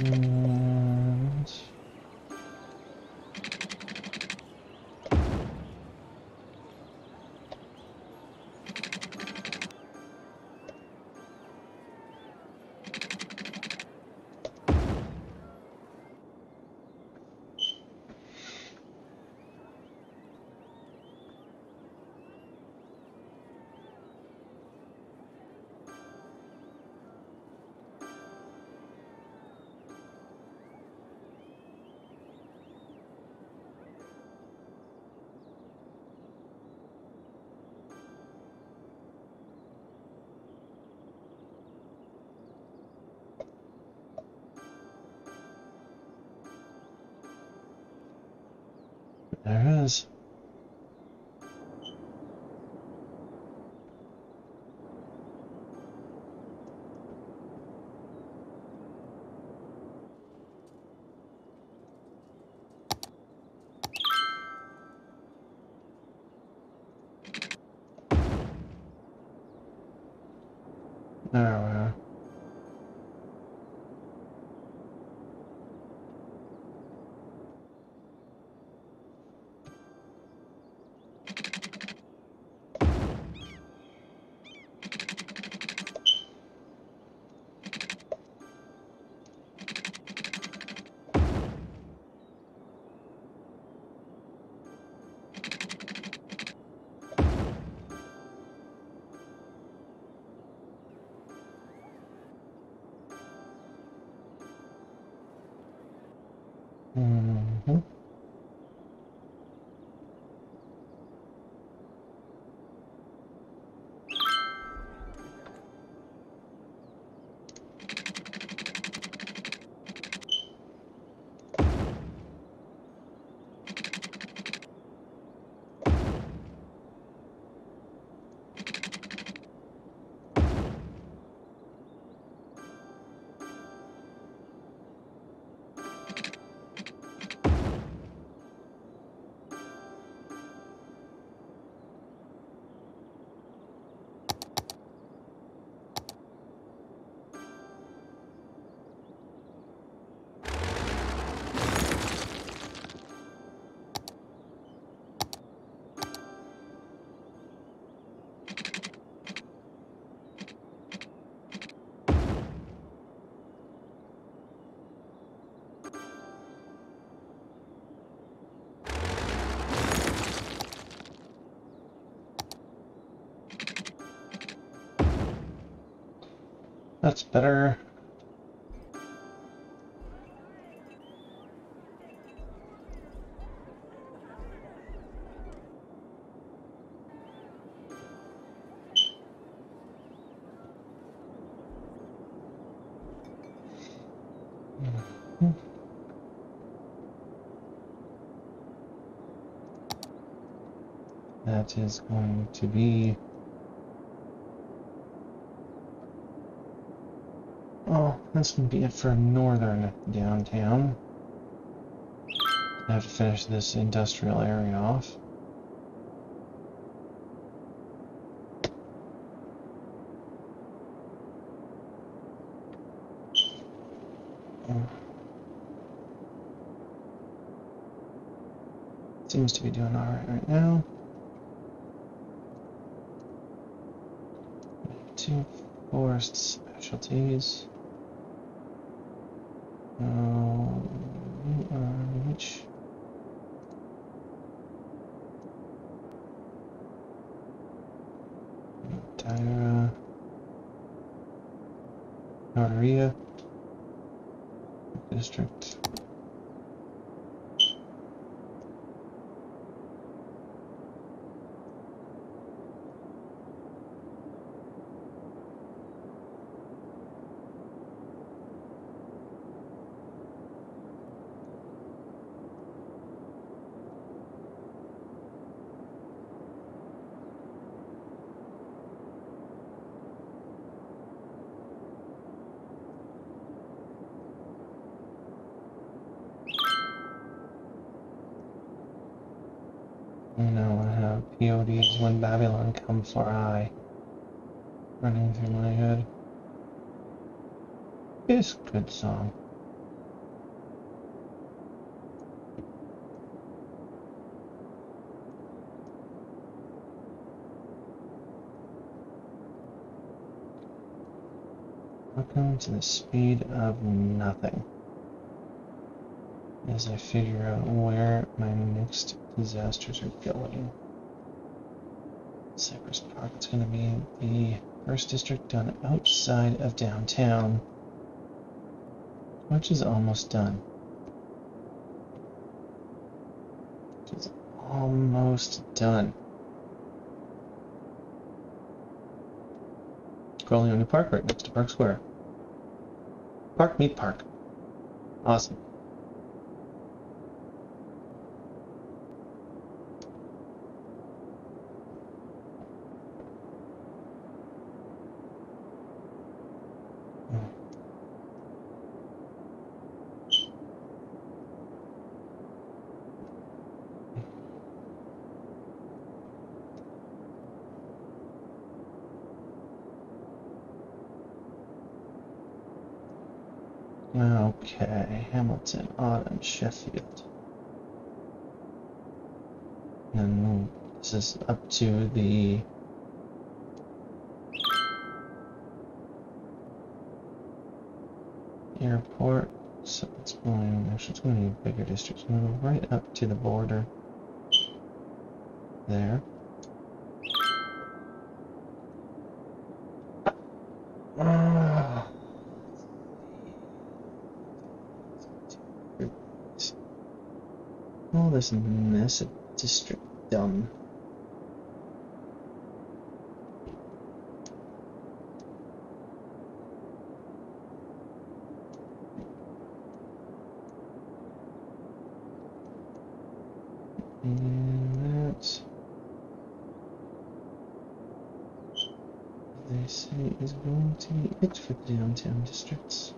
And there it is. There we are. Mm-hmm. That's better. Mhm. That is going to be... Oh, that's going to be it for northern downtown. I have to finish this industrial area off. Seems to be doing alright right now. 2 forest specialties. Which? Tyra. Notaria. District. Now I have PODs when Babylon come for I running through my head. It's a good song. Welcome to the speed of nothing. As I figure out where my next disasters are going. Cypress Park, it's going to be the first district done outside of downtown, which is almost done. Which is almost done. Corleone Park, right next to Park Square. Park meet park. Awesome. Okay, Hamilton, Autumn, Sheffield. And this is up to the airport, so it's going, actually it's going to be a bigger district. It's going to go right up to the border there. All this mess of district dumb. And that, they say, is going to be it for the downtown districts.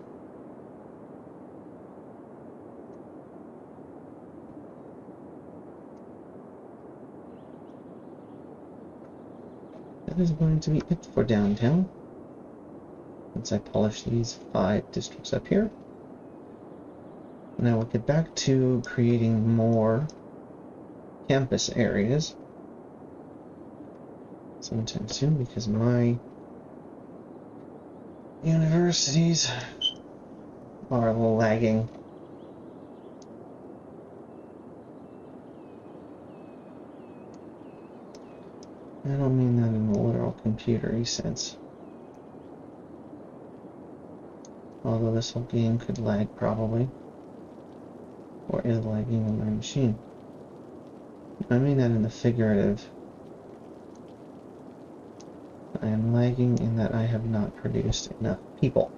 That is going to be it for downtown. Once I polish these 5 districts up here. Now we'll get back to creating more campus areas sometime soon, because my universities are lagging. I don't mean that in a literal computer-y sense. Although this whole game could lag probably. Or is lagging on my machine. I mean that in the figurative. I am lagging in that I have not produced enough people.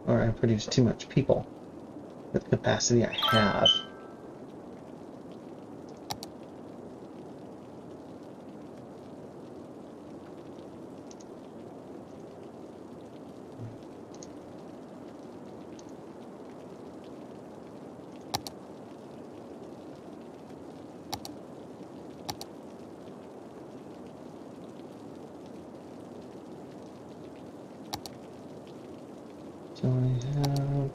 Or I produced too much people with the capacity I have. So I have...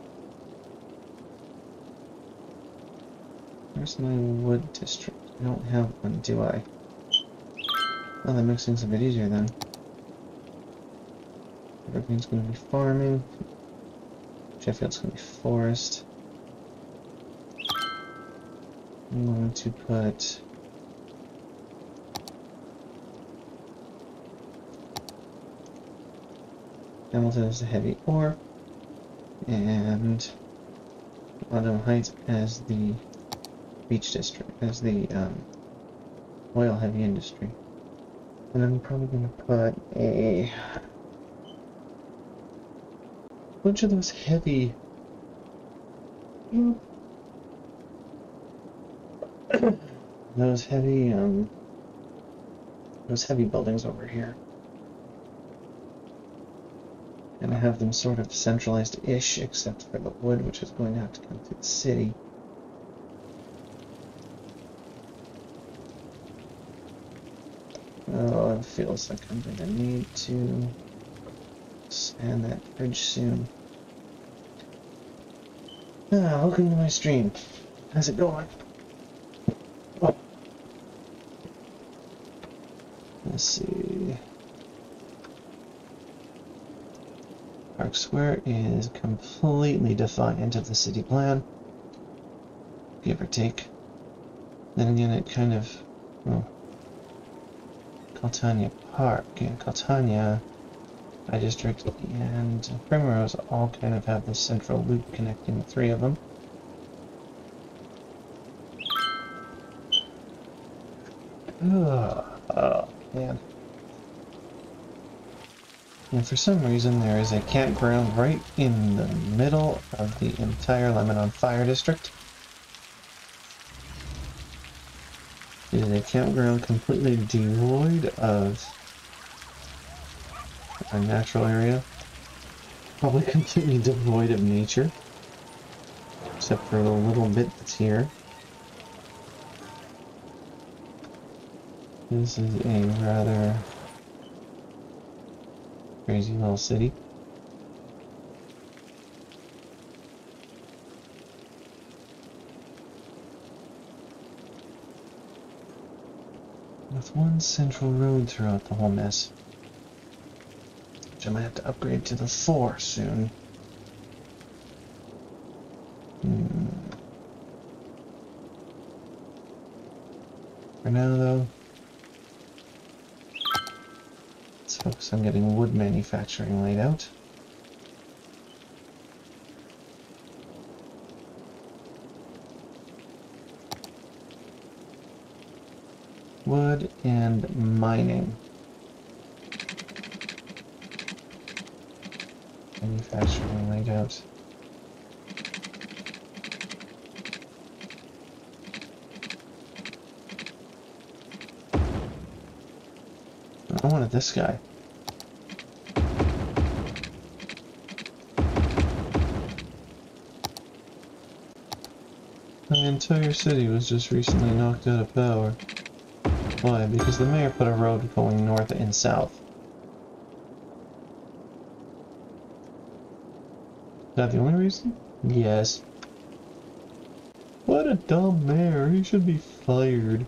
Where's my wood district? I don't have one, do I? Oh, that makes things a bit easier then. Everything's going to be farming. Sheffield's going to be forest. I'm going to put... Hamilton as the heavy ore. And Autumn Heights as the beach district, as the oil heavy industry. And I'm probably going to put a bunch of those heavy those heavy buildings over here. And I have them sort of centralized-ish, except for the wood, which is going to have to come through the city. Oh, it feels like I'm going to need to expand that bridge soon. Ah, welcome to my stream. How's it going? Oh. Let's see. Park Square is completely defiant of the city plan, give or take. Then again, it kind of, well, Caltania Park and Caltania High District and Primrose all kind of have this central loop connecting the three of them. Ugh. Oh, man. And for some reason, there is a campground right in the middle of the entire Lebanon Fire District. It is a campground completely devoid of a natural area. Probably completely devoid of nature. Except for the little bit that's here. This is a rather crazy little city. With one central road throughout the whole mess. Which I might have to upgrade to the 4 soon. For now though, let's focus on getting wood manufacturing laid out. Wood and mining. Manufacturing laid out. I wanted this guy. The entire city was just recently knocked out of power. Why? Because the mayor put a road going north and south. Is that the only reason? Yes. What a dumb mayor. He should be fired.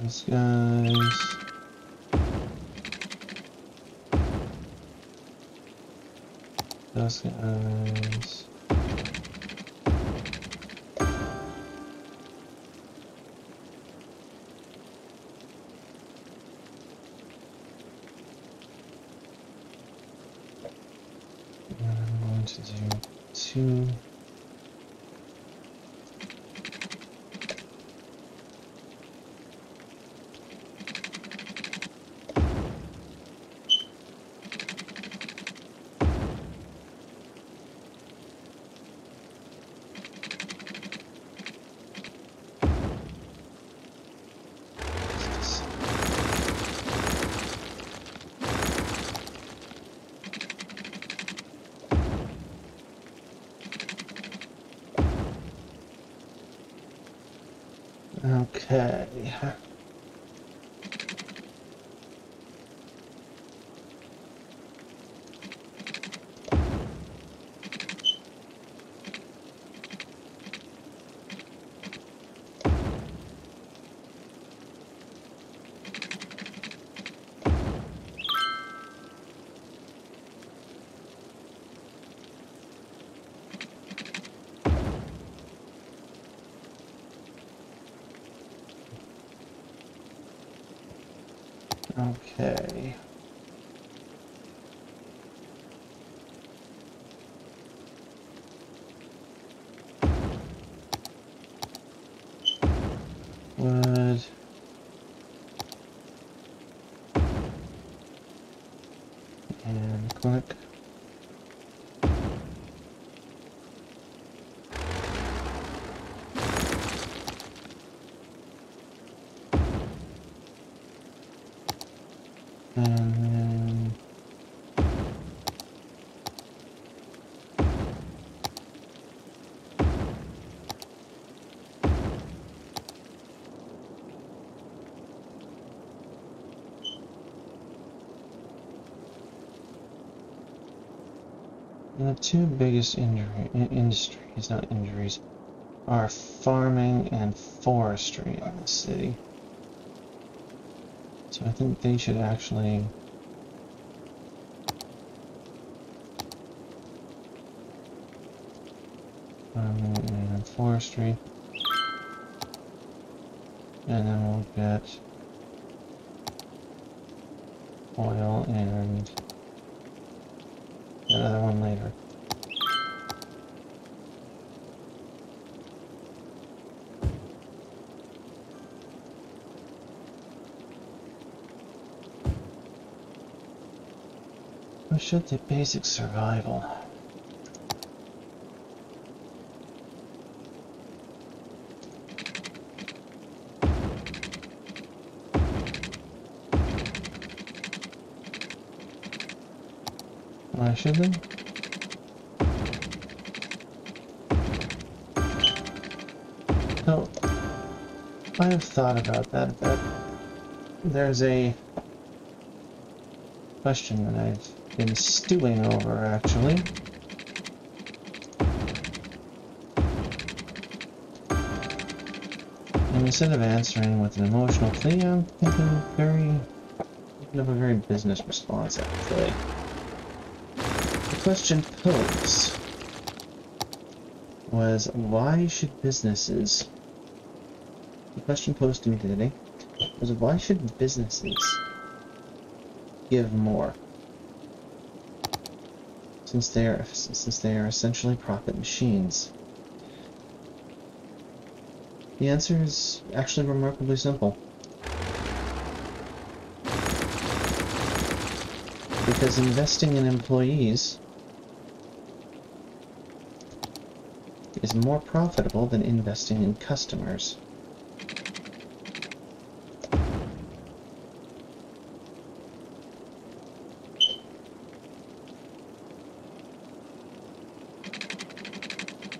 Those guys. Those guys. And I'm going to do 2. Okay. Okay. Wood. click. And then the two biggest industries, not injuries, are farming and forestry in the city. So I think they should actually farming and forestry. And then we'll get oil and another one later. What should the basic survival? Why should they? So, I've thought about that, but there's a question that I've been stewing over, actually. And instead of answering with an emotional plea, I'm thinking of a very business response, actually. The question posed was, why should businesses... The question posed to me today was, why should businesses give more? Since they are essentially profit machines. The answer is actually remarkably simple. Because investing in employees is more profitable than investing in customers.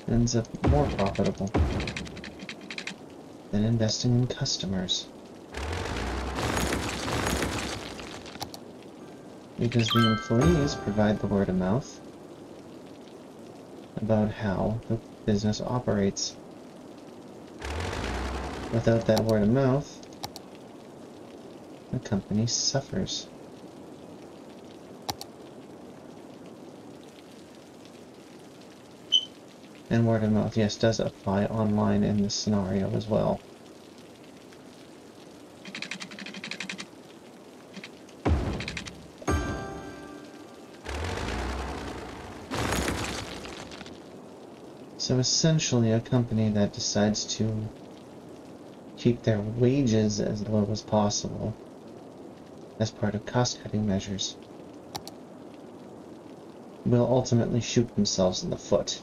Ends up more profitable than investing in customers. Because the employees provide the word of mouth about how the business operates. Without that word of mouth, the company suffers. And word of mouth, yes, does apply online in this scenario as well. So essentially, a company that decides to keep their wages as low as possible as part of cost-cutting measures will ultimately shoot themselves in the foot.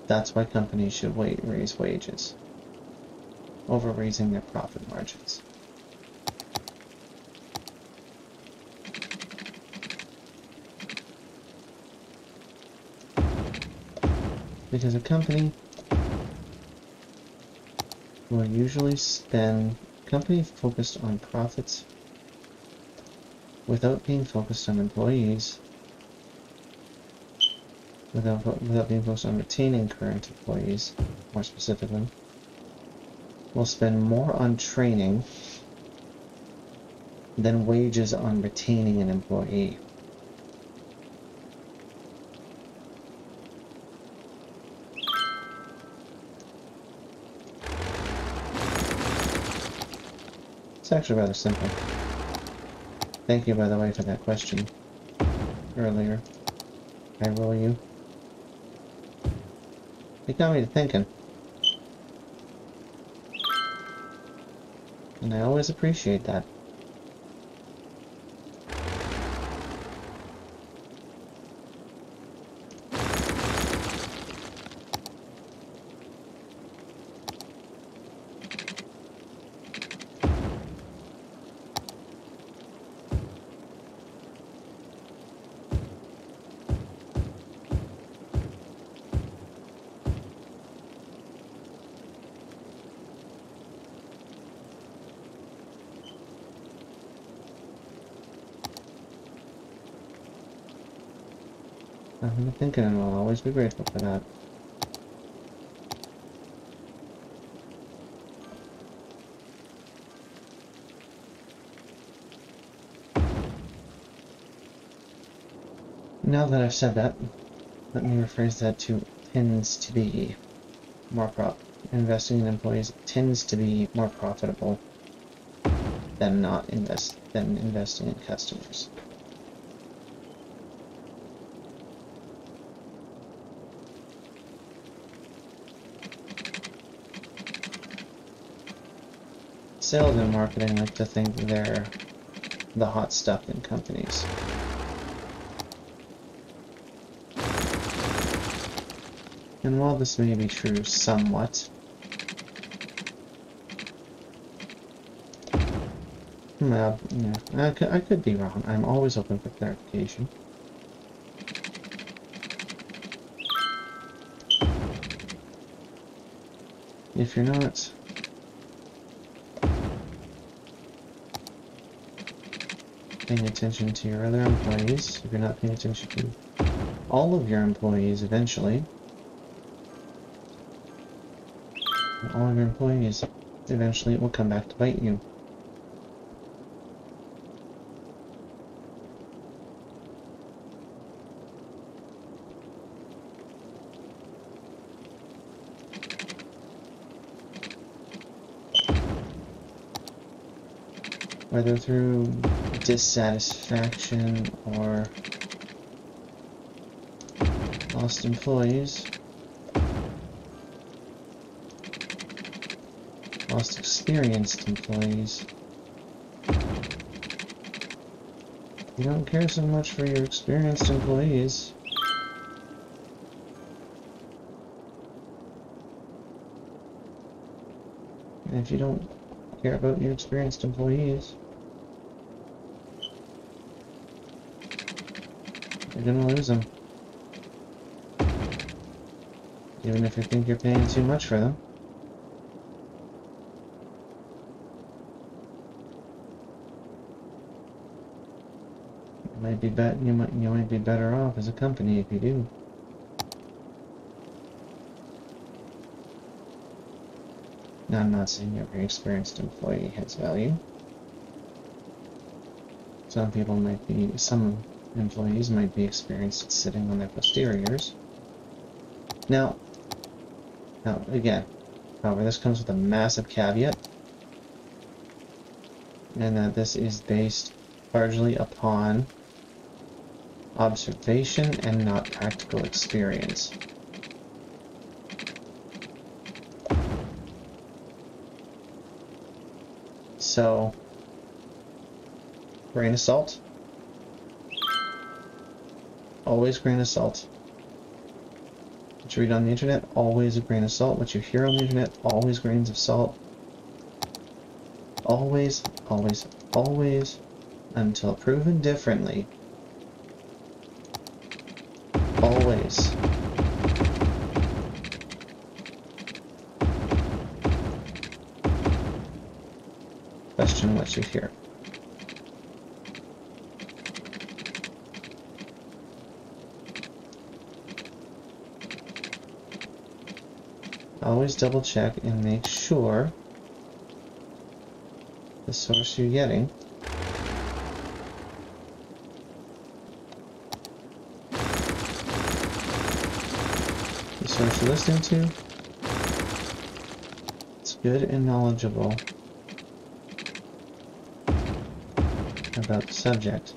That's why companies should raise wages over raising their profit margins. Because a company will usually company focused on profits without being focused on employees, without being focused on retaining current employees, more specifically, will spend more on training than wages on retaining an employee. It's actually rather simple. Thank you, by the way, for that question earlier. I roll you. It got me to thinking. And I always appreciate that. I'm thinking, and I'll always be grateful for that. Now that I've said that, let me rephrase that to tends to be more investing in employees tends to be more profitable than investing in customers. Sales and marketing like to think they're the hot stuff in companies. And while this may be true somewhat, well, yeah, I could be wrong. I'm always open for clarification. If you're not paying attention to your other employees, if you're not paying attention to all of your employees eventually, it will come back to bite you. Whether through dissatisfaction or lost employees, lost experienced employees. You don't care so much for your experienced employees. And if you don't care about your experienced employees, you're gonna lose them. Even if you think you're paying too much for them. You might be better off as a company if you do. Now, I'm not saying every experienced employee has value. Some employees might be experienced at sitting on their posteriors. Now again, however, this comes with a massive caveat, and that this is based largely upon observation and not practical experience. So, grain of salt. Always grain of salt. What you read on the internet, always a grain of salt. What you hear on the internet, always grains of salt. Always, always, always, until proven differently. Always. Question what you hear. Always double check and make sure the source you're getting you're listening to, it's good and knowledgeable about the subject.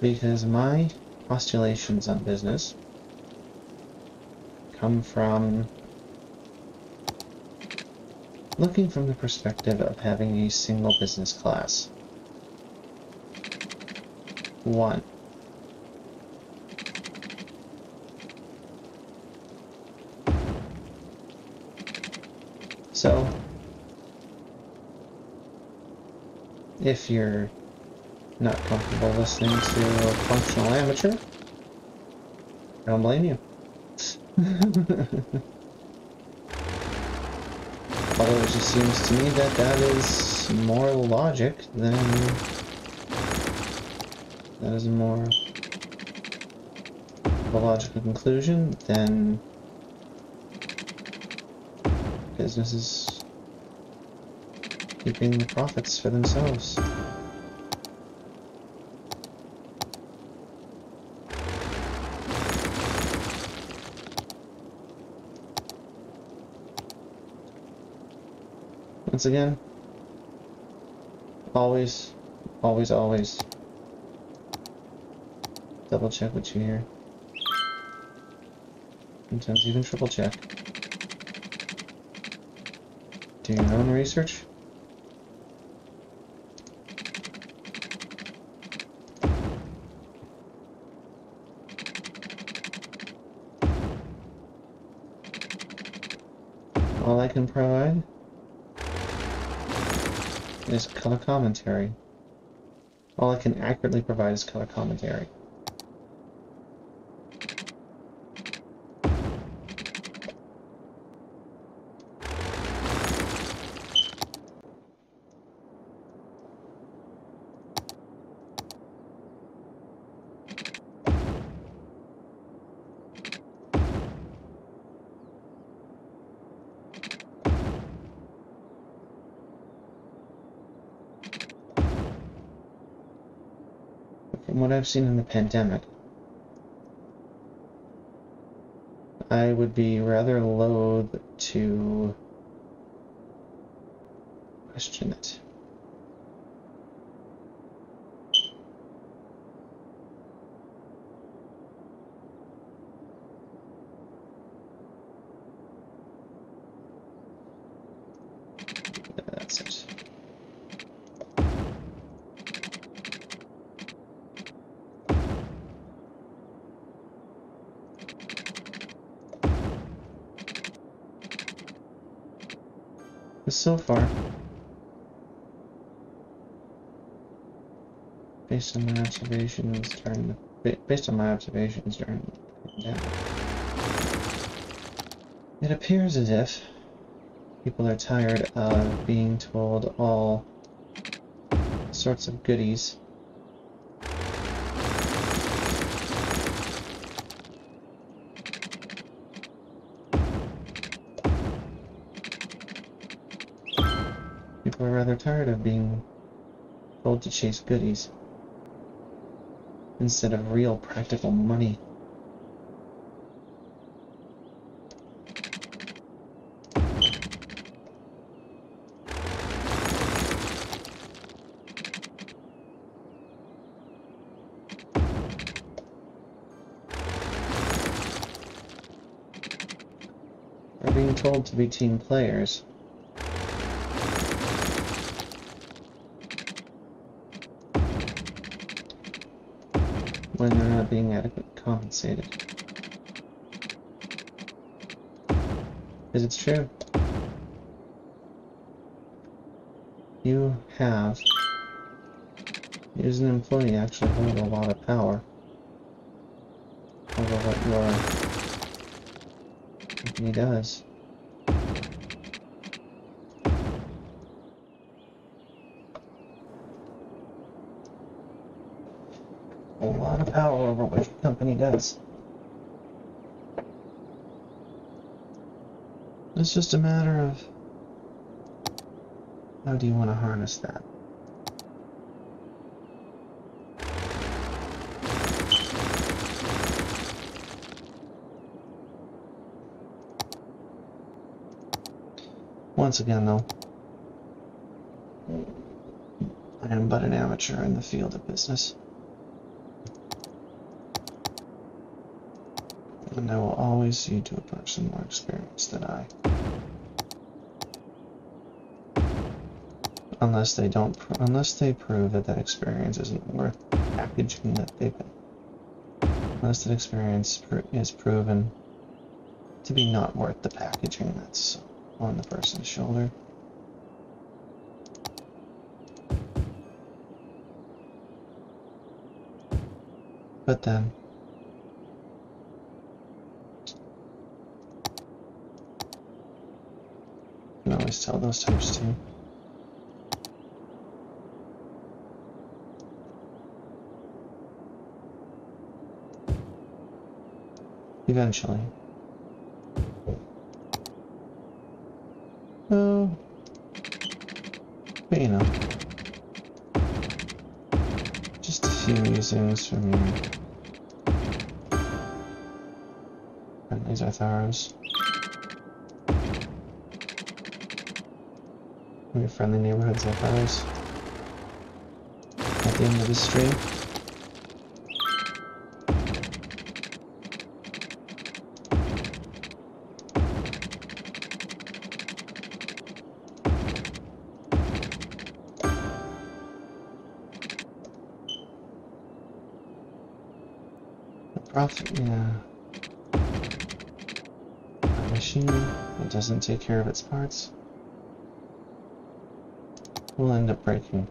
because my postulations on business come from looking from the perspective of having a single business class. One. So, if you're not comfortable listening to a functional amateur, I don't blame you. Although it just seems to me that that is more logic than... that is more of a logical conclusion than businesses keeping the profits for themselves. Once again, always double check what you hear. Sometimes even triple check. Do your own research. All I can provide is color commentary. All I can accurately provide is color commentary. From what I've seen in the pandemic, I would be rather loath to question it. That's it. So far, based on my observations during the pandemic, it appears as if people are tired of being told all sorts of goodies. People are rather tired of being told to chase goodies instead of real practical money. Are being told to be team players. When they're not being adequately compensated. Because it's true. You as an employee, actually hold a lot of power over what your company does. A lot of power over what your company does. It's just a matter of how do you want to harness that. Once again, though, I am but an amateur in the field of business. And I will always cede to a person more experienced than I. Unless they prove that that experience isn't worth the packaging that they've been. Unless that experience is proven to be not worth the packaging that's on the person's shoulder. But then, you can always tell those types too. Eventually. Oh. But you know. Just a few musings from your friendlies Artharos. From your friendly neighborhoods Artharos. At the end of this stream. Yeah. A machine that doesn't take care of its parts will end up breaking.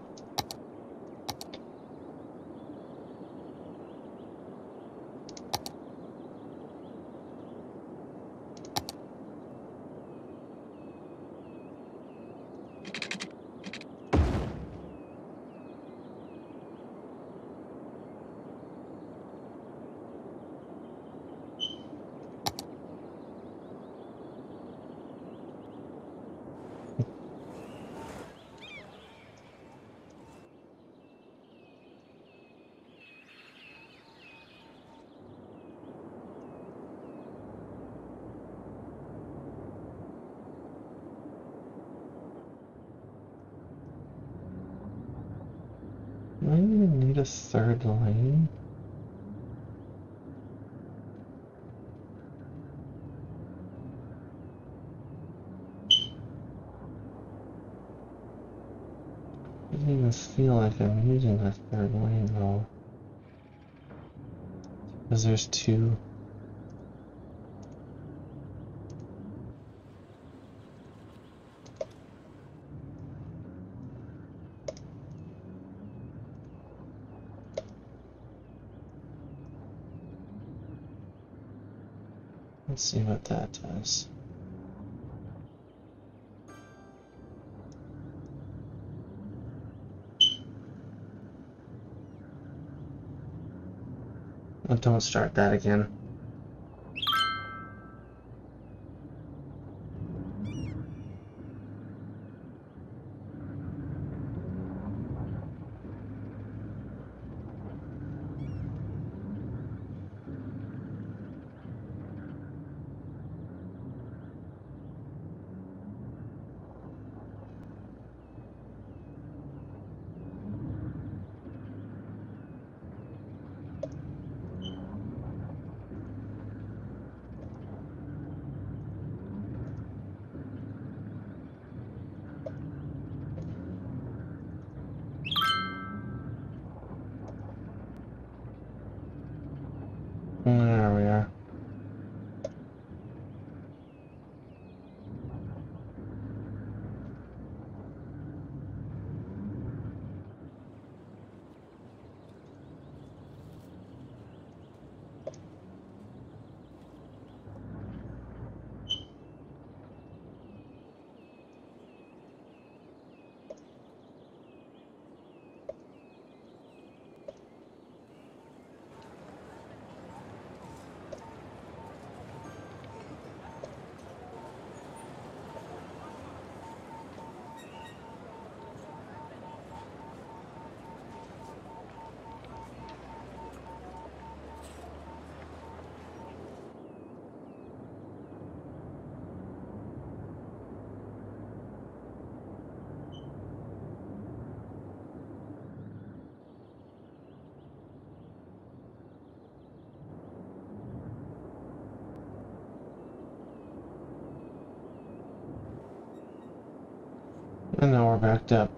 Do I even need a third lane? Doesn't even feel like I'm using a third lane though. Because there's two. Let's see what that does. Oh, don't start that again. And now we're backed up.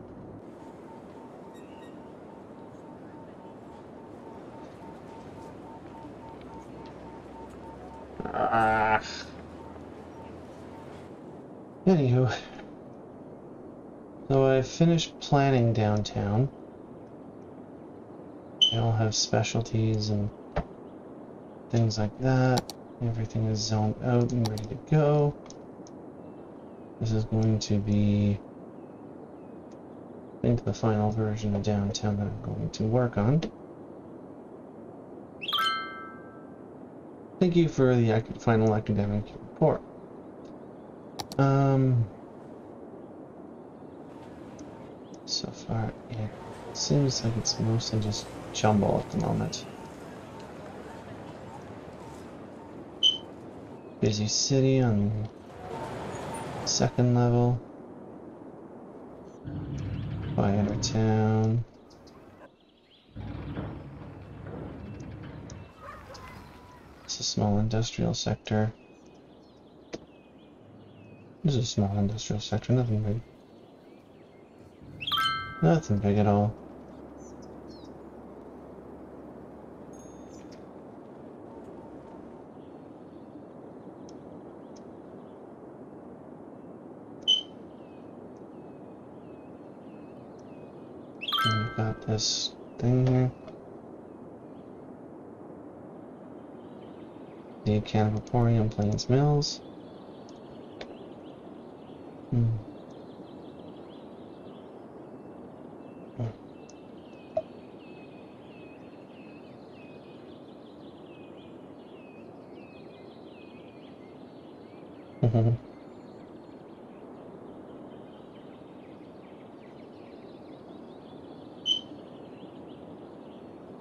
Anywho, so I finished planning downtown. They all have specialties and things like that. Everything is zoned out and ready to go. This is going to be, I think, the final version of downtown that I'm going to work on. Thank you for the final academic report. So far, it seems like it's mostly just jumble at the moment. Busy city on the second level. Quieter town. It's a small industrial sector. This is a small industrial sector, nothing big. Nothing big at all. And we've got this thing here. The Kanapaporium Plains Mills.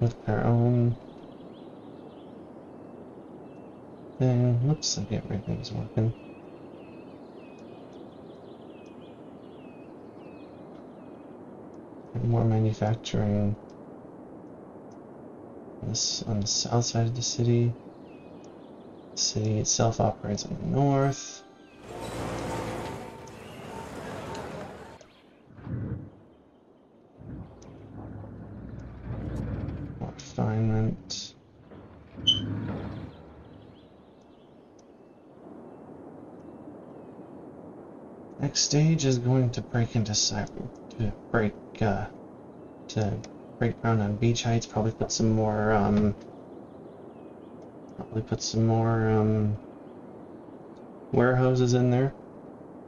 With our own thing. Looks like everything's working. More manufacturing on the south side of the city. The city itself operates on the north. More refinement. Next stage is going to break into break ground on beach heights. Probably put some more warehouses in there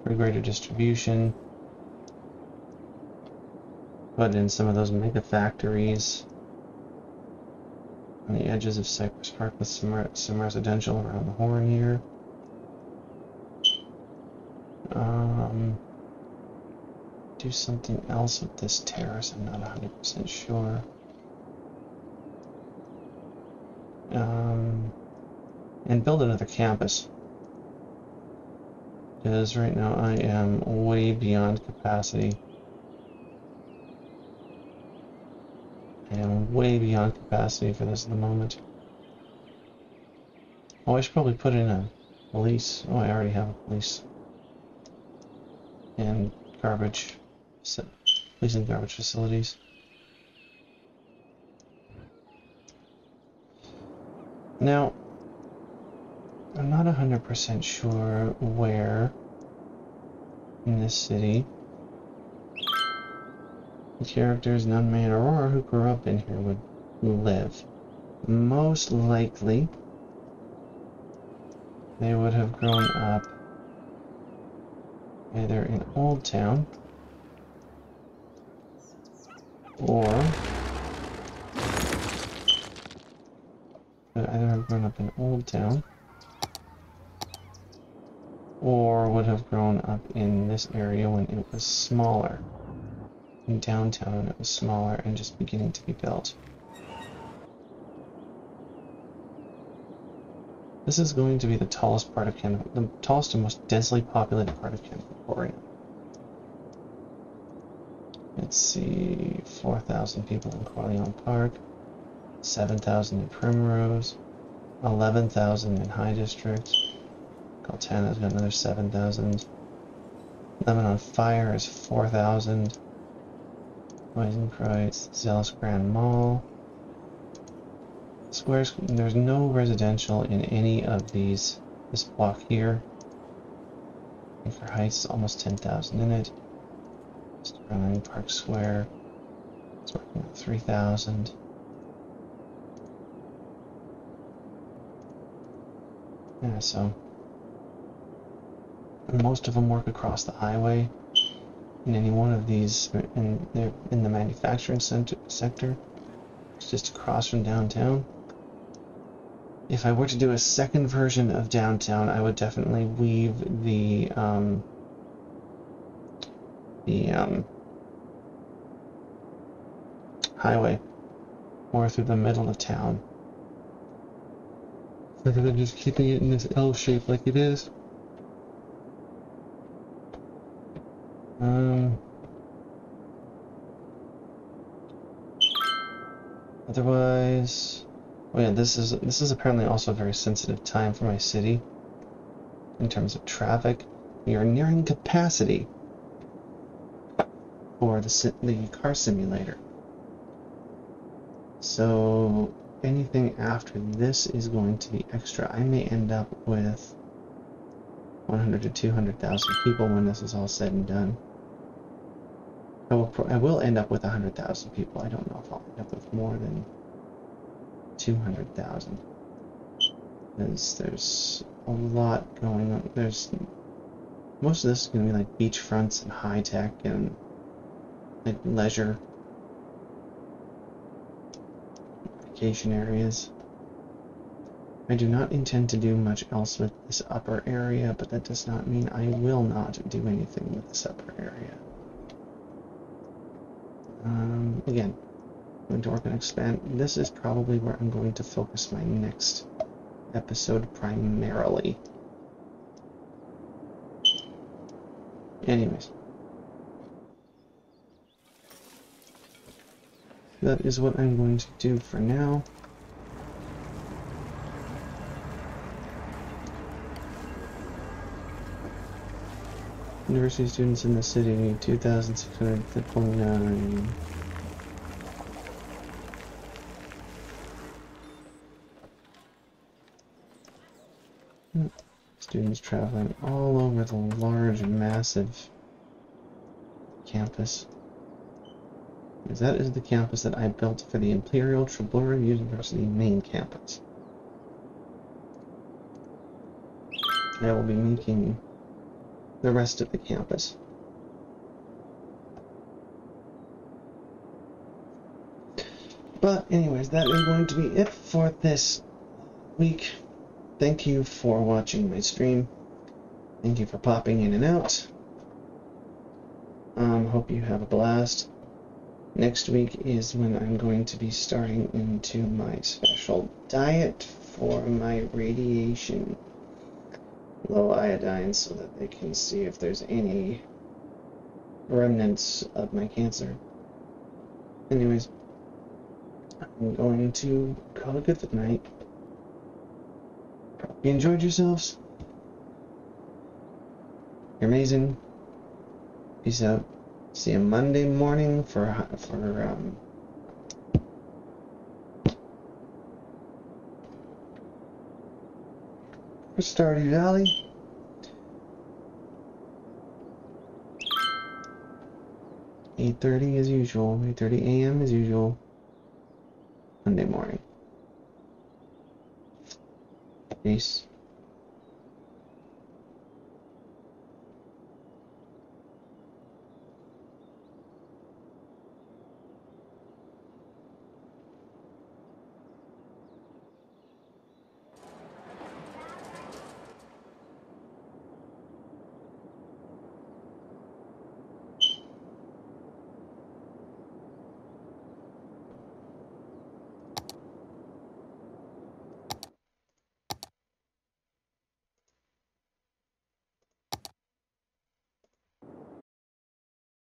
for greater distribution. Put in some of those mega factories on the edges of Cypress Park with some residential around the horn here. Do something else with this terrace, I'm not 100% sure. And build another campus. Because right now I am way beyond capacity. I am way beyond capacity for this at the moment. Oh, I should probably put in a police. Oh, I already have a police. And garbage. Police and garbage facilities. Now, I'm not 100% sure where in this city the characters Nunmay and Aurora who grew up in here would live. Most likely, they would have grown up either in Old Town or either have grown up in Old Town or would have grown up in this area when it was smaller. In downtown when it was smaller and just beginning to be built. This is going to be the tallest part of the tallest and most densely populated part of Kanapaporium. Let's see, 4,000 people in Corleone Park, 7,000 in Primrose, 11,000 in High District. Galtana's got another 7,000. Lemon on Fire is 4,000. Weisenkreuz, Zealous Grand Mall. Squares, there's no residential in any of these. This block here. Anchor Heights is almost 10,000 in it. Sterling Park Square. It's working at 3,000. Yeah, so most of them work across the highway. In any one of these, they're in the manufacturing sector. It's just across from downtown. If I were to do a second version of downtown, I would definitely weave the highway more through the middle of town, rather than just keeping it in this L shape like it is. Otherwise, oh yeah, this is apparently also a very sensitive time for my city in terms of traffic. We are nearing capacity for the car simulator. So anything after this is going to be extra. I may end up with 100 to 200,000 people when this is all said and done. I will end up with 100,000 people. I don't know if I'll end up with more than 200,000. Because there's a lot going on. Most of this is going to be like beachfronts and high tech and like leisure vacation areas. I do not intend to do much else with this upper area, but that does not mean I will not do anything with this upper area. Again, I'm going to work on expand. This is probably where I'm going to focus my next episode primarily. Anyways, that is what I'm going to do for now. University students in the city, 2,629. Students traveling all over the large, massive campus. Because that is the campus that I built for the Imperial Tribura University main campus. I will be making the rest of the campus. But anyways, that is going to be it for this week. Thank you for watching my stream. Thank you for popping in and out. Hope you have a blast. Next week is when I'm going to be starting into my special diet for my radiation low iodine, so that they can see if there's any remnants of my cancer. Anyways, I'm going to call it good for the night. Hope you enjoyed yourselves. You're amazing. Peace out. See you Monday morning for Stardew Valley. 8:30 as usual. 8:30 a.m. as usual. Monday morning. Peace.